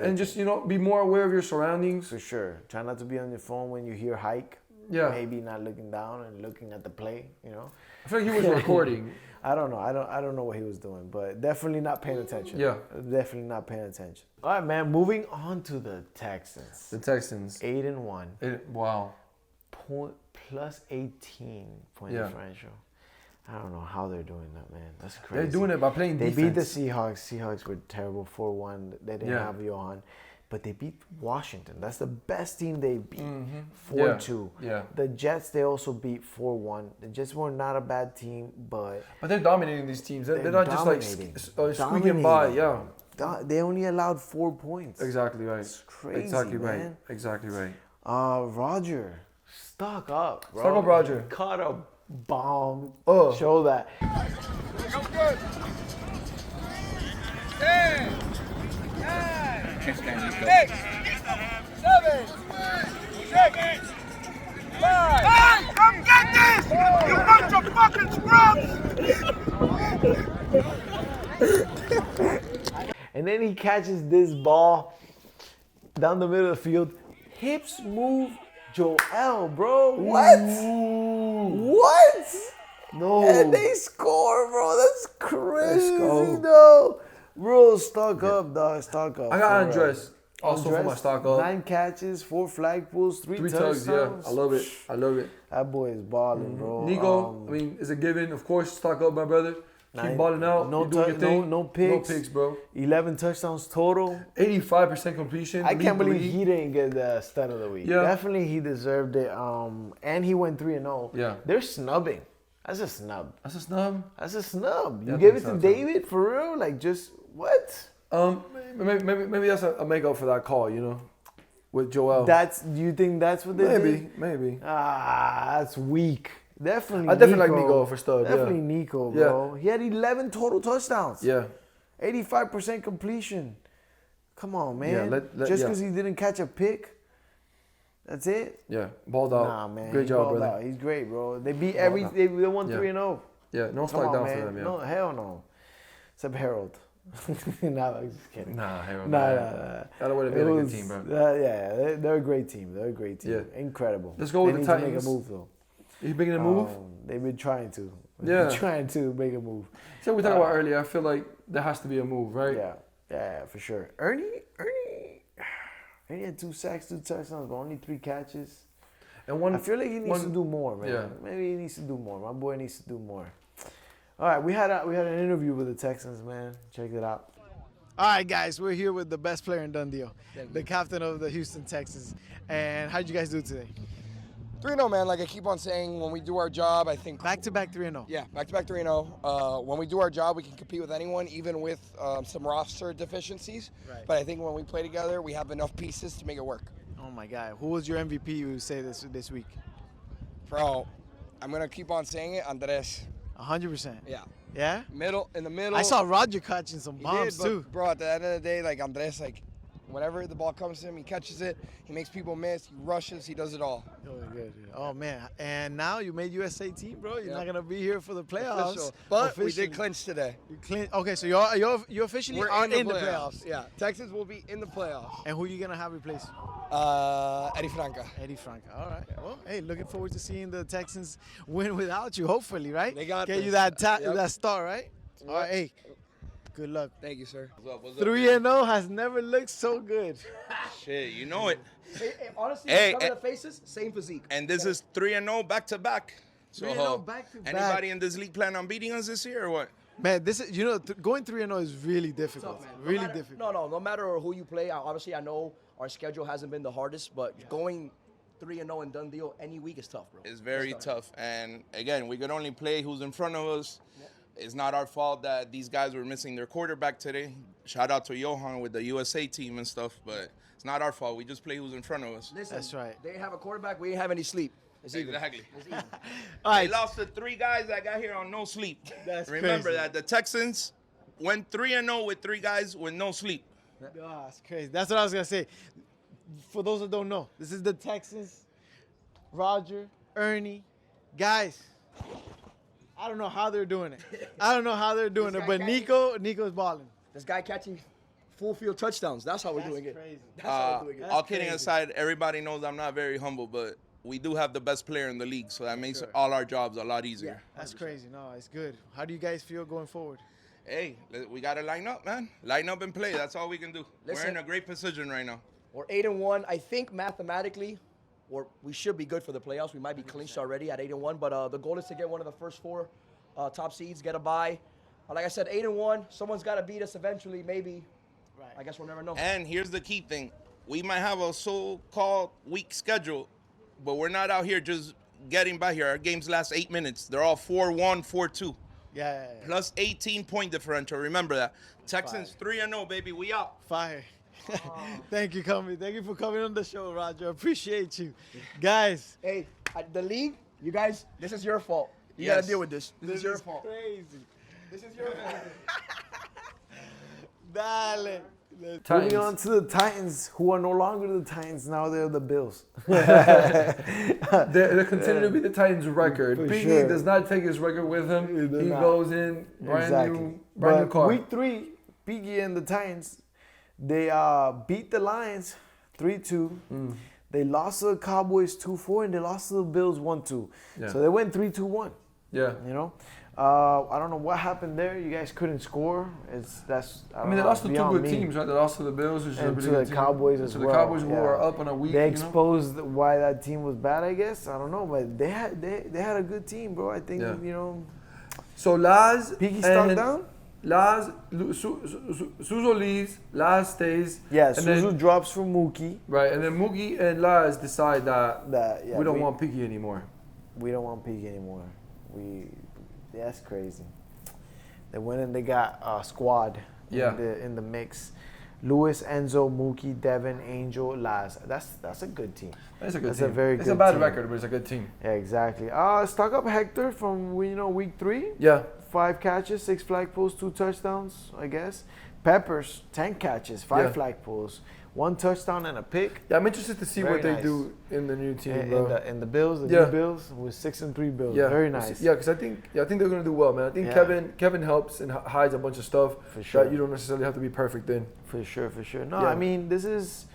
And just be more aware of your surroundings. For sure. Try not to be on your phone when you hear hike. Yeah. Maybe not looking down and looking at the play. I feel like he was recording. I don't know. I don't know what he was doing, but definitely not paying attention. Yeah. Definitely not paying attention. All right, man. Moving on to the Texans. The Texans. 8-1. Wow. Plus 18 point differential. I don't know how they're doing that, man. That's crazy. They're doing it by playing defense. They beat the Seahawks. Seahawks were terrible 4-1. They didn't have Johan. But they beat Washington. That's the best team they beat. 4-2. Yeah. The Jets, they also beat 4-1. The Jets were not a bad team, but they're dominating these teams. They're not just like squeaking by. Yeah. They only allowed 4 points. Exactly right. It's crazy, Exactly man. right. Exactly right. Roger, stock up, bro. Stock up, Roger. He caught a bomb. Oh. Show that. Go good. 10, 9, 6, 7, 6, 5. Hey, come get this! You bunch of fucking scrubs! And then he catches this ball down the middle of the field. Hips move Joel, bro. What? What? No. And they score, bro. That's crazy, though. Bro, stock up, dog. Stock up. I got Andres. Also for my stock up. 9 catches, 4 flagpoles, 3 touchdowns. Tugs, yeah. I love it. I love it. That boy is balling, bro. Nico, it's a given. Of course, stock up, my brother. Keep balling out. No, doing your thing. no picks. No picks, bro. 11 touchdowns total. 85% completion. I can't believe he didn't get the stud of the week. Yeah. Definitely he deserved it. And he went 3-0. Yeah. They're snubbing. That's a snub. That's a snub? That's a snub. Yeah, You gave it to David for real? Like, just what? Maybe that's a make up for that call, with Joel. Do you think that's what they did? Maybe. That's weak. Definitely. I definitely like Nico for stud. Definitely Nico, bro. He had 11 total touchdowns. Yeah. 85% completion. Come on, man. Yeah, Just because he didn't catch a pick, that's it? Yeah, balled out. Nah, man. Great job, brother. Out. He's great, bro. They beat they won 3-0. Yeah, no strike down for them, yeah. No, hell no. Except Harold. Nah, I'm just kidding. Nah, Harold. Nah. That would have been a good team, bro. They're a great team. Yeah. Incredible. Let's go with they the Titans. Need to make a move, though. You making a move? They've been trying to. Trying to make a move. So we talked about earlier. I feel like there has to be a move, right? Yeah, for sure. Ernie had 2 sacks, 2 touchdowns, but only 3 catches. And I feel like he needs to do more, man. Yeah. Maybe he needs to do more. My boy needs to do more. All right, we had an interview with the Texans, man. Check it out. All right, guys, we're here with the best player in Dundee, the captain of the Houston Texans. And how'd you guys do today? 3-0, man. Like I keep on saying, when we do our job, I think... Back-to-back 3-0. Yeah, back-to-back 3-0. When we do our job, we can compete with anyone, even with some roster deficiencies. Right. But I think when we play together, we have enough pieces to make it work. Oh, my God. Who was your MVP, you would say, this week? Bro, I'm going to keep on saying it, Andres. 100%? Yeah. Yeah? In the middle. I saw Roger catching some bombs, did, but, too. Bro, at the end of the day, like, Andres, like, Whenever the ball comes to him, he catches it. He makes people miss. He rushes. He does it all. Oh, good. Oh, man. And now you made USA team, bro. You're Yep. not going to be here for the playoffs. Official. But we Officially. did clinch today. Okay, so you officially We're are in the playoffs. Yeah, Texas will be in the playoffs. And who are you going to have replace? Eddie Franca. Eddie Franca. All right. Well, hey, looking forward to seeing the Texans win without you, hopefully, right? They got Get you this. that start, right? All right, hey. Good luck. Thank you, sir. 3-0 has never looked so good. Shit, you know it. Honestly, Hey, some of the faces, same physique. And this is 3-0 back to back. So 3-0 back to back. Anybody in this league plan on beating us this year or what? Man, this is going 3-0 is really difficult. Tough, man. Really difficult. No matter who you play, obviously I know our schedule hasn't been the hardest, but going 3-0 and done deal any week is tough, bro. It's very tough. And again, we could only play who's in front of us. It's not our fault that these guys were missing their quarterback today. Shout out to Johan with the USA team and stuff, but it's not our fault. We just play who's in front of us. Listen, That's right. They have a quarterback. We didn't have any sleep. It's even. Exactly. It's even. All right. They lost to 3 guys that got here on no sleep. Remember crazy. that. The Texans went 3-0 with 3 guys with no sleep. Oh, that's crazy. That's what I was going to say. For those that don't know, this is the Texans, Roger, Ernie. Guys, I don't know how they're doing it. But Nico's balling. This guy catching full field touchdowns. That's how we're doing it. Crazy. That's how we're doing it. All kidding aside, everybody knows I'm not very humble, but we do have the best player in the league, so that makes all our jobs a lot easier. That's crazy. No, it's good. How do you guys feel going forward? Hey, we got to line up, man. Line up and play. That's all we can do. Listen. We're in a great position right now. We're 8-1. I think mathematically, we should be good for the playoffs. We might be clinched already at 8-1, but the goal is to get one of the first 4 top seeds, get a bye. Like I said, 8-1. Someone's got to beat us eventually, maybe. Right. I guess we'll never know. And here's the key thing. We might have a so-called weak schedule, but we're not out here just getting by here. Our games last 8 minutes. They're all 4-1, 4-2. Yeah. Plus 18-point differential. Remember that. Texans 3-0, baby. We out. Fire. Thank you for coming on the show, Roger. Appreciate you. Guys. Hey, the league, you guys, this is your fault. You got to deal with this. This is your fault. Crazy. This is your fault. Dale. Titans. Moving on to the Titans, who are no longer the Titans. Now they're the Bills. They're continuing to be the Titans' record. For Biggie sure. does not take his record with him. He not. goes in brand new car. Week 3, Biggie and the Titans, they beat the Lions 3-2. They lost to the Cowboys 2-4, and they lost to the Bills 1-2. Yeah. So they went 3-2-1. Yeah. You know, I don't know what happened there. You guys couldn't score. I mean, they lost to 2 good teams, right? They lost to the Bills, which is a and really to good the team. Cowboys as to well. the Cowboys who are up on a week. They exposed why that team was bad, I guess. I don't know, but they had a good team, bro. I think you know. So Laz Piggy stock down. Laz Suzo leaves. Laz stays. Yeah, and Suzu then, drops for Mookie. Right, and then Mookie and Laz decide that we don't want Piggy anymore. We don't want Piggy anymore. That's crazy. They went and they got a squad in the mix. Lewis, Enzo, Mookie, Devin, Angel, Laz. That's a good team. That's a good team. That's a very good team. It's a bad record, but it's a good team. Yeah, exactly. Stock up Hector from week 3. Yeah. 5 catches, 6 flag pulls, 2 touchdowns, I guess. Peppers, 10 catches, 5 flag pulls, 1 touchdown and a pick. Yeah, I'm interested to see what they do in the new team, bro. In the Bills, new Bills with 6-3 Bills. Yeah. Very nice. Yeah, because I think they're gonna do well, man. I think Kevin helps and hides a bunch of stuff that you don't necessarily have to be perfect in. For sure. No, I mean this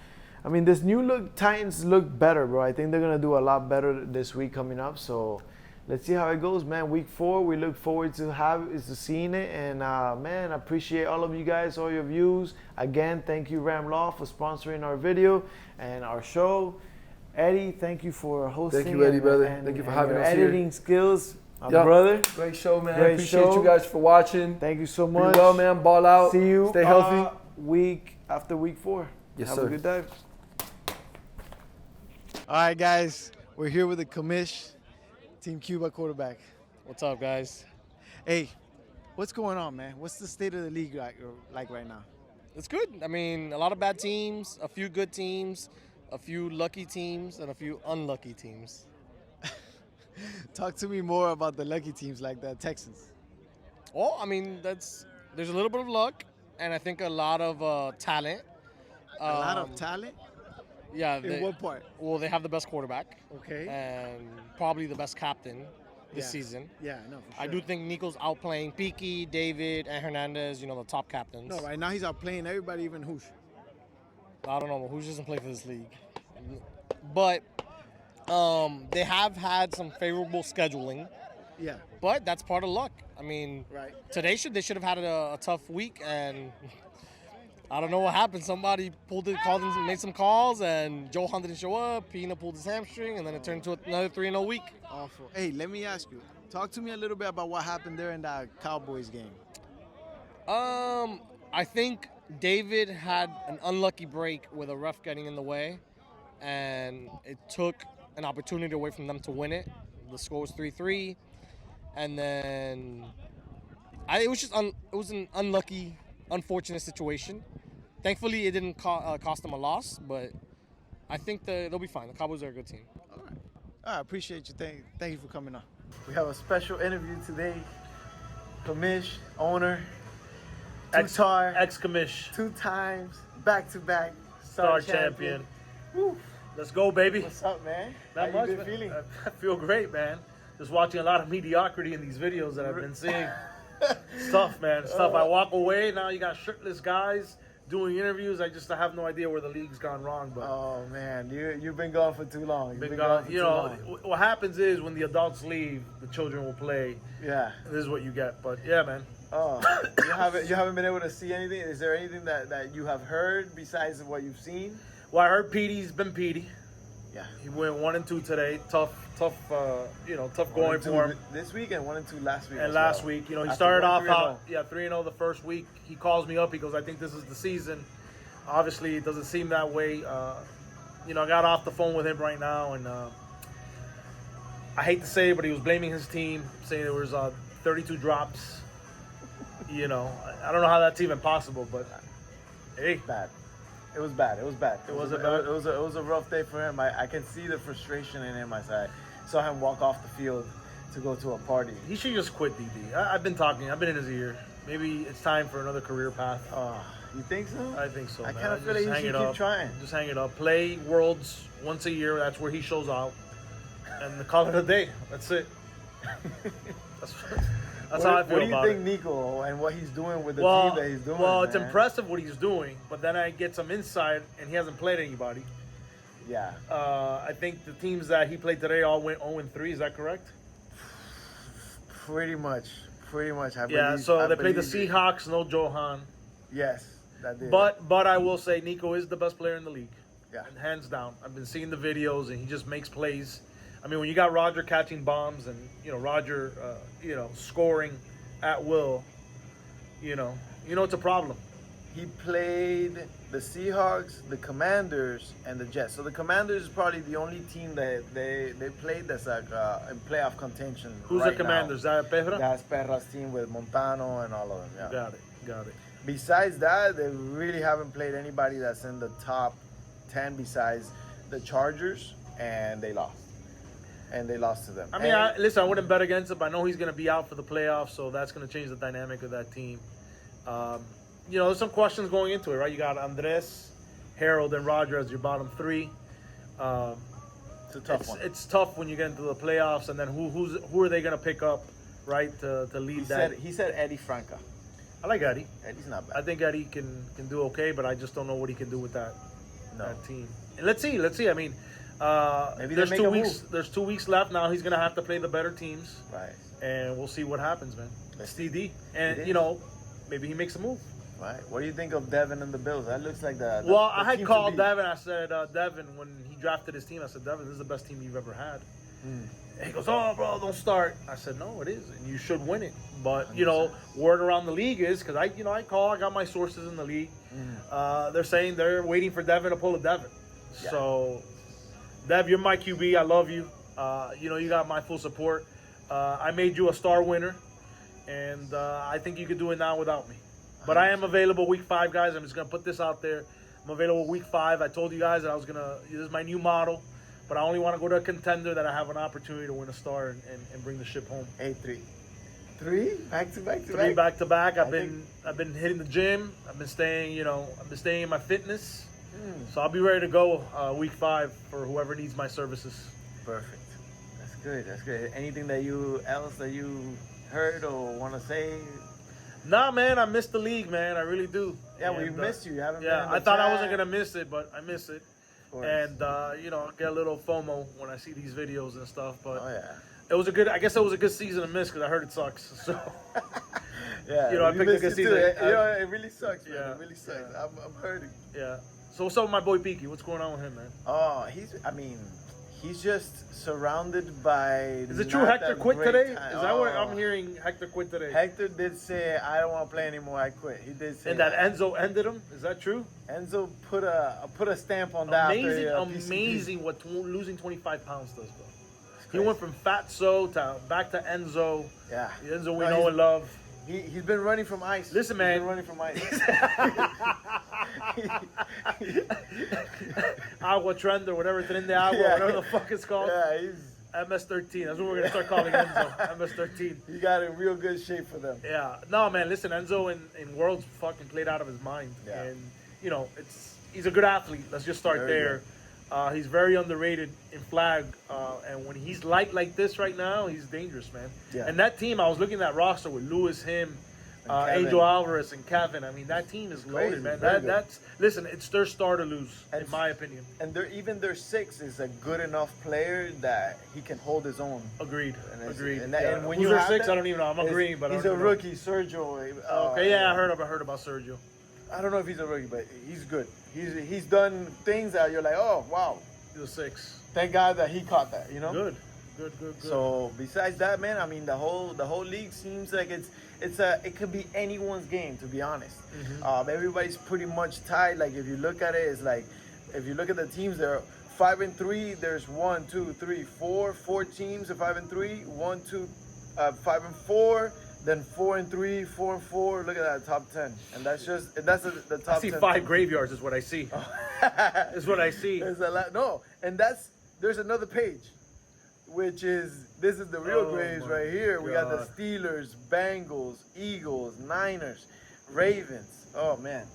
new look Titans look better, bro. I think they're gonna do a lot better this week coming up. So let's see how it goes, man. Week 4, we look forward to seeing it, and man, I appreciate all of you guys, all your views. Again, thank you Ram Law for sponsoring our video and our show. Eddie, thank you for hosting. Thank you, Eddie, brother. Thank you for having us here. Editing skills, my brother. Great show, man. Great Appreciate show. you guys for watching. Thank you so much. Be well, man. Ball out. See you. Stay healthy. Week after week 4. Yes, Have sir. a good day. All right, guys. We're here with the commish, Team Cuba quarterback. What's up, guys? Hey, what's going on, man? What's the state of the league like right now? It's good. I mean, a lot of bad teams, a few good teams, a few lucky teams, and a few unlucky teams. Talk to me more about the lucky teams like the Texans. Well, I mean, there's a little bit of luck, and I think a lot of talent. A lot of talent? Yeah. In what part? Well, they have the best quarterback. Okay. And probably the best captain this Yeah. season. Yeah, no, for sure. I do think Nico's outplaying Piki, David, and Hernandez, the top captains. No, right now he's outplaying everybody, even Hoosh. I don't know. Hoosh doesn't play for this league. But they have had some favorable scheduling. Yeah. But that's part of luck. I mean, right. Today they should have had a tough week, and I don't know what happened. Somebody made some calls, and Johan didn't show up. Pina pulled his hamstring, and then it turned into another 3-0 week. Awful. Hey, let me ask you. Talk to me a little bit about what happened there in that Cowboys game. I think David had an unlucky break with a ref getting in the way, and it took an opportunity away from them to win it. The score was 3-3, and then it was an unlucky, unfortunate situation. Thankfully, it didn't cost them a loss, but I think they'll be fine. The Cowboys are a good team. All right. I appreciate you. Thank you for coming on. We have a special interview today. Commish, owner, Ex-commish. 2 times, back-to-back Star champion. Woo. Let's go, baby. What's up, man? Not How much, you been man. feeling? I feel great, man. Just watching a lot of mediocrity in these videos that I've been seeing. It's tough, man. It's tough. I walk away, now you got shirtless guys doing interviews. I have no idea where the league's gone wrong. But oh, man. You've been gone for too long. Been gone, what happens is when the adults leave, the children will play. Yeah. This is what you get. But yeah, man. Oh, you haven't been able to see anything? Is there anything that you have heard besides what you've seen? Well, I heard Petey's been Petey. Yeah. He went 1-2 today. Tough going for him. This week and 1-2 last week. And last week, he started off out 3-0 the first week. He calls me up. He goes, I think this is the season. Obviously, it doesn't seem that way. I got off the phone with him right now, and I hate to say it, but he was blaming his team, saying there was 32 drops. I don't know how that's even possible, but hey, bad. It was bad. It was a rough day for him. I can see the frustration in him. I saw him walk off the field to go to a party. He should just quit, DD. I've been in his ear. Maybe it's time for another career path. You think so? I think so. I kind of feel like he should keep trying. Just hang it up. Play Worlds once a year. That's where he shows out, and call it a day. That's it. That's how I feel about it. What do you think, Nico, and what he's doing with the team that he's doing? Well, it's impressive what he's doing, but then I get some insight, and he hasn't played anybody. Yeah. I think the teams that he played today all went 0-3. Is that correct? Pretty much. Yeah. So they played the Seahawks. No Johan. Yes, that did. But I will say Nico is the best player in the league. Yeah. And hands down. I've been seeing the videos, and he just makes plays. I mean, when you got Roger catching bombs and Roger, scoring at will, it's a problem. He played the Seahawks, the Commanders, and the Jets. So the Commanders is probably the only team that they played that's like in playoff contention. Who's the Commanders? That Perra? That's Perra's team with Montano and all of them. Yeah. Got it. Besides that, they really haven't played anybody that's in the top 10 besides the Chargers, and they lost. And they lost to them. I mean, listen, I wouldn't bet against him. I know he's going to be out for the playoffs, so that's going to change the dynamic of that team. There's some questions going into it, right? You got Andres, Harold, and Roger as your bottom 3. It's a tough one. It's tough when you get into the playoffs, and then who are they going to pick up, right, to lead that? He said Eddie Franca. I like Eddie. Eddie's not bad. I think Eddie can do okay, but I just don't know what he can do with that team. And let's see. I mean, maybe there's 2 weeks. There's 2 weeks left. Now he's gonna have to play the better teams, right? And we'll see what happens, man. It's TD, and maybe he makes a move. Right. What do you think of Devin and the Bills? That looks like the I had called Devin. I said, Devin, when he drafted his team, I said, Devin, this is the best team you've ever had. And he goes, oh, bro, don't start. I said, no, it is, and you should win it. But 100%. Word around the league is because I got my sources in the league. They're saying they're waiting for Devin to pull a Devin. Yeah. So, Dev, you're my QB. I love you. You got my full support. I made you a star winner, and I think you could do it now without me. But I am available week 5, guys. I'm just going to put this out there. I'm available week 5. I told you guys that this is my new model, but I only want to go to a contender that I have an opportunity to win a star and bring the ship home. 8-3. 3? Back to back? 3 back to back. I've been hitting the gym. I've been staying in my fitness. So I'll be ready to go week 5 for whoever needs my services. Perfect. That's good. That's good. Anything that you heard or want to say? Nah, man, I missed the league, man. I really do. Yeah, we missed you. You haven't been Yeah, in the I thought I chat. wasn't gonna miss it, but I miss it. And you know, I get a little FOMO when I see these videos and stuff. But it was a good. I guess it was a good season to miss because I heard it sucks. So yeah, you know, I picked a good season. You know, it really sucks, man. Yeah, it really sucks. Yeah. I'm hurting. Yeah. So what's up with my boy Peaky? What's going on with him, man? Oh, he's just surrounded by. Is it true Hector quit today? Is that what I'm hearing? Hector quit today. Hector did say, "I don't want to play anymore. I quit." He did say. And that Enzo ended him. Is that true? Enzo put a stamp on that. Amazing what losing 25 pounds does, bro. He went from Fatso to back to Enzo. Yeah. Enzo we know and love. He's been running from ice. Listen, man. He's been running from ice. Agua Trend or whatever, Tren de Agua, whatever the fuck it's called. Yeah, he's MS-13. That's what we're gonna start calling Enzo. MS-13. He got in real good shape for them. Yeah. No, man. Listen, Enzo in Worlds fucking played out of his mind. Yeah. And you know, he's a good athlete. Let's just start there. He's very underrated in flag, and when he's light like this right now, he's dangerous, man. Yeah. And that team, I was looking at that roster with Lewis, him, Angel Alvarez, and Kevin. I mean, that team is loaded, man. Listen, it's their star to lose, in my opinion. And even their 6 is a good enough player that he can hold his own. Agreed. Agreed. And when Who's you their have 6? that, I don't even know. I'm agreeing, but he's a rookie, Sergio. Okay, yeah, I heard about Sergio. I don't know if he's a rookie, but he's good. He's done things that you're like, oh wow, he's a 6. Thank God that he caught that. You know. Good. So besides that, man, I mean the whole league seems like it could be anyone's game, to be honest. Everybody's pretty much tied. Like if you look at it, it's like if you look at the teams, there are 5-3. There's 1, 2, 3, 4 teams of 5-3. 1, 2, 5-4. Then 4-3, 4-4. Look at that top 10, and that's the top. I see 10 5 teams. graveyards is what I see. Is what I see. There's a lot. No, and there's another page, which is this is the real graves right here. We got the Steelers, Bengals, Eagles, Niners, Ravens. Oh man,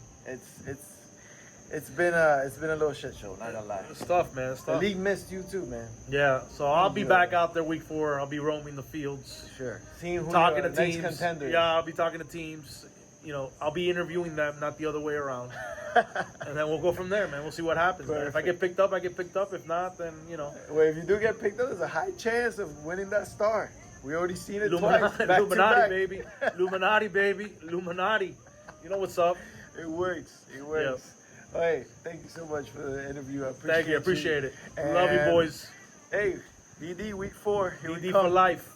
it's been a little shit show. Not gonna lie. It's tough, man. It's The tough. league missed you too, man. Yeah, so I'll be back out there week 4. I'll be roaming the fields. Sure. Seeing who talking your to next teams. contender. Yeah, I'll be talking to teams. You know, I'll be interviewing them, not the other way around. And then we'll go from there, man. We'll see what happens. Man. If I get picked up, I get picked up. If not, then, you know. Well, if you do get picked up, there's a high chance of winning that star. We already seen it Illuminati, twice. Back to Illuminati, back. baby. Illuminati, baby. Illuminati. You know what's up. It works. It works. Hey, thank you so much for the interview. I appreciate Thank you. Appreciate it. And Love you, boys. Hey, BD week 4. Here BD we come. for life.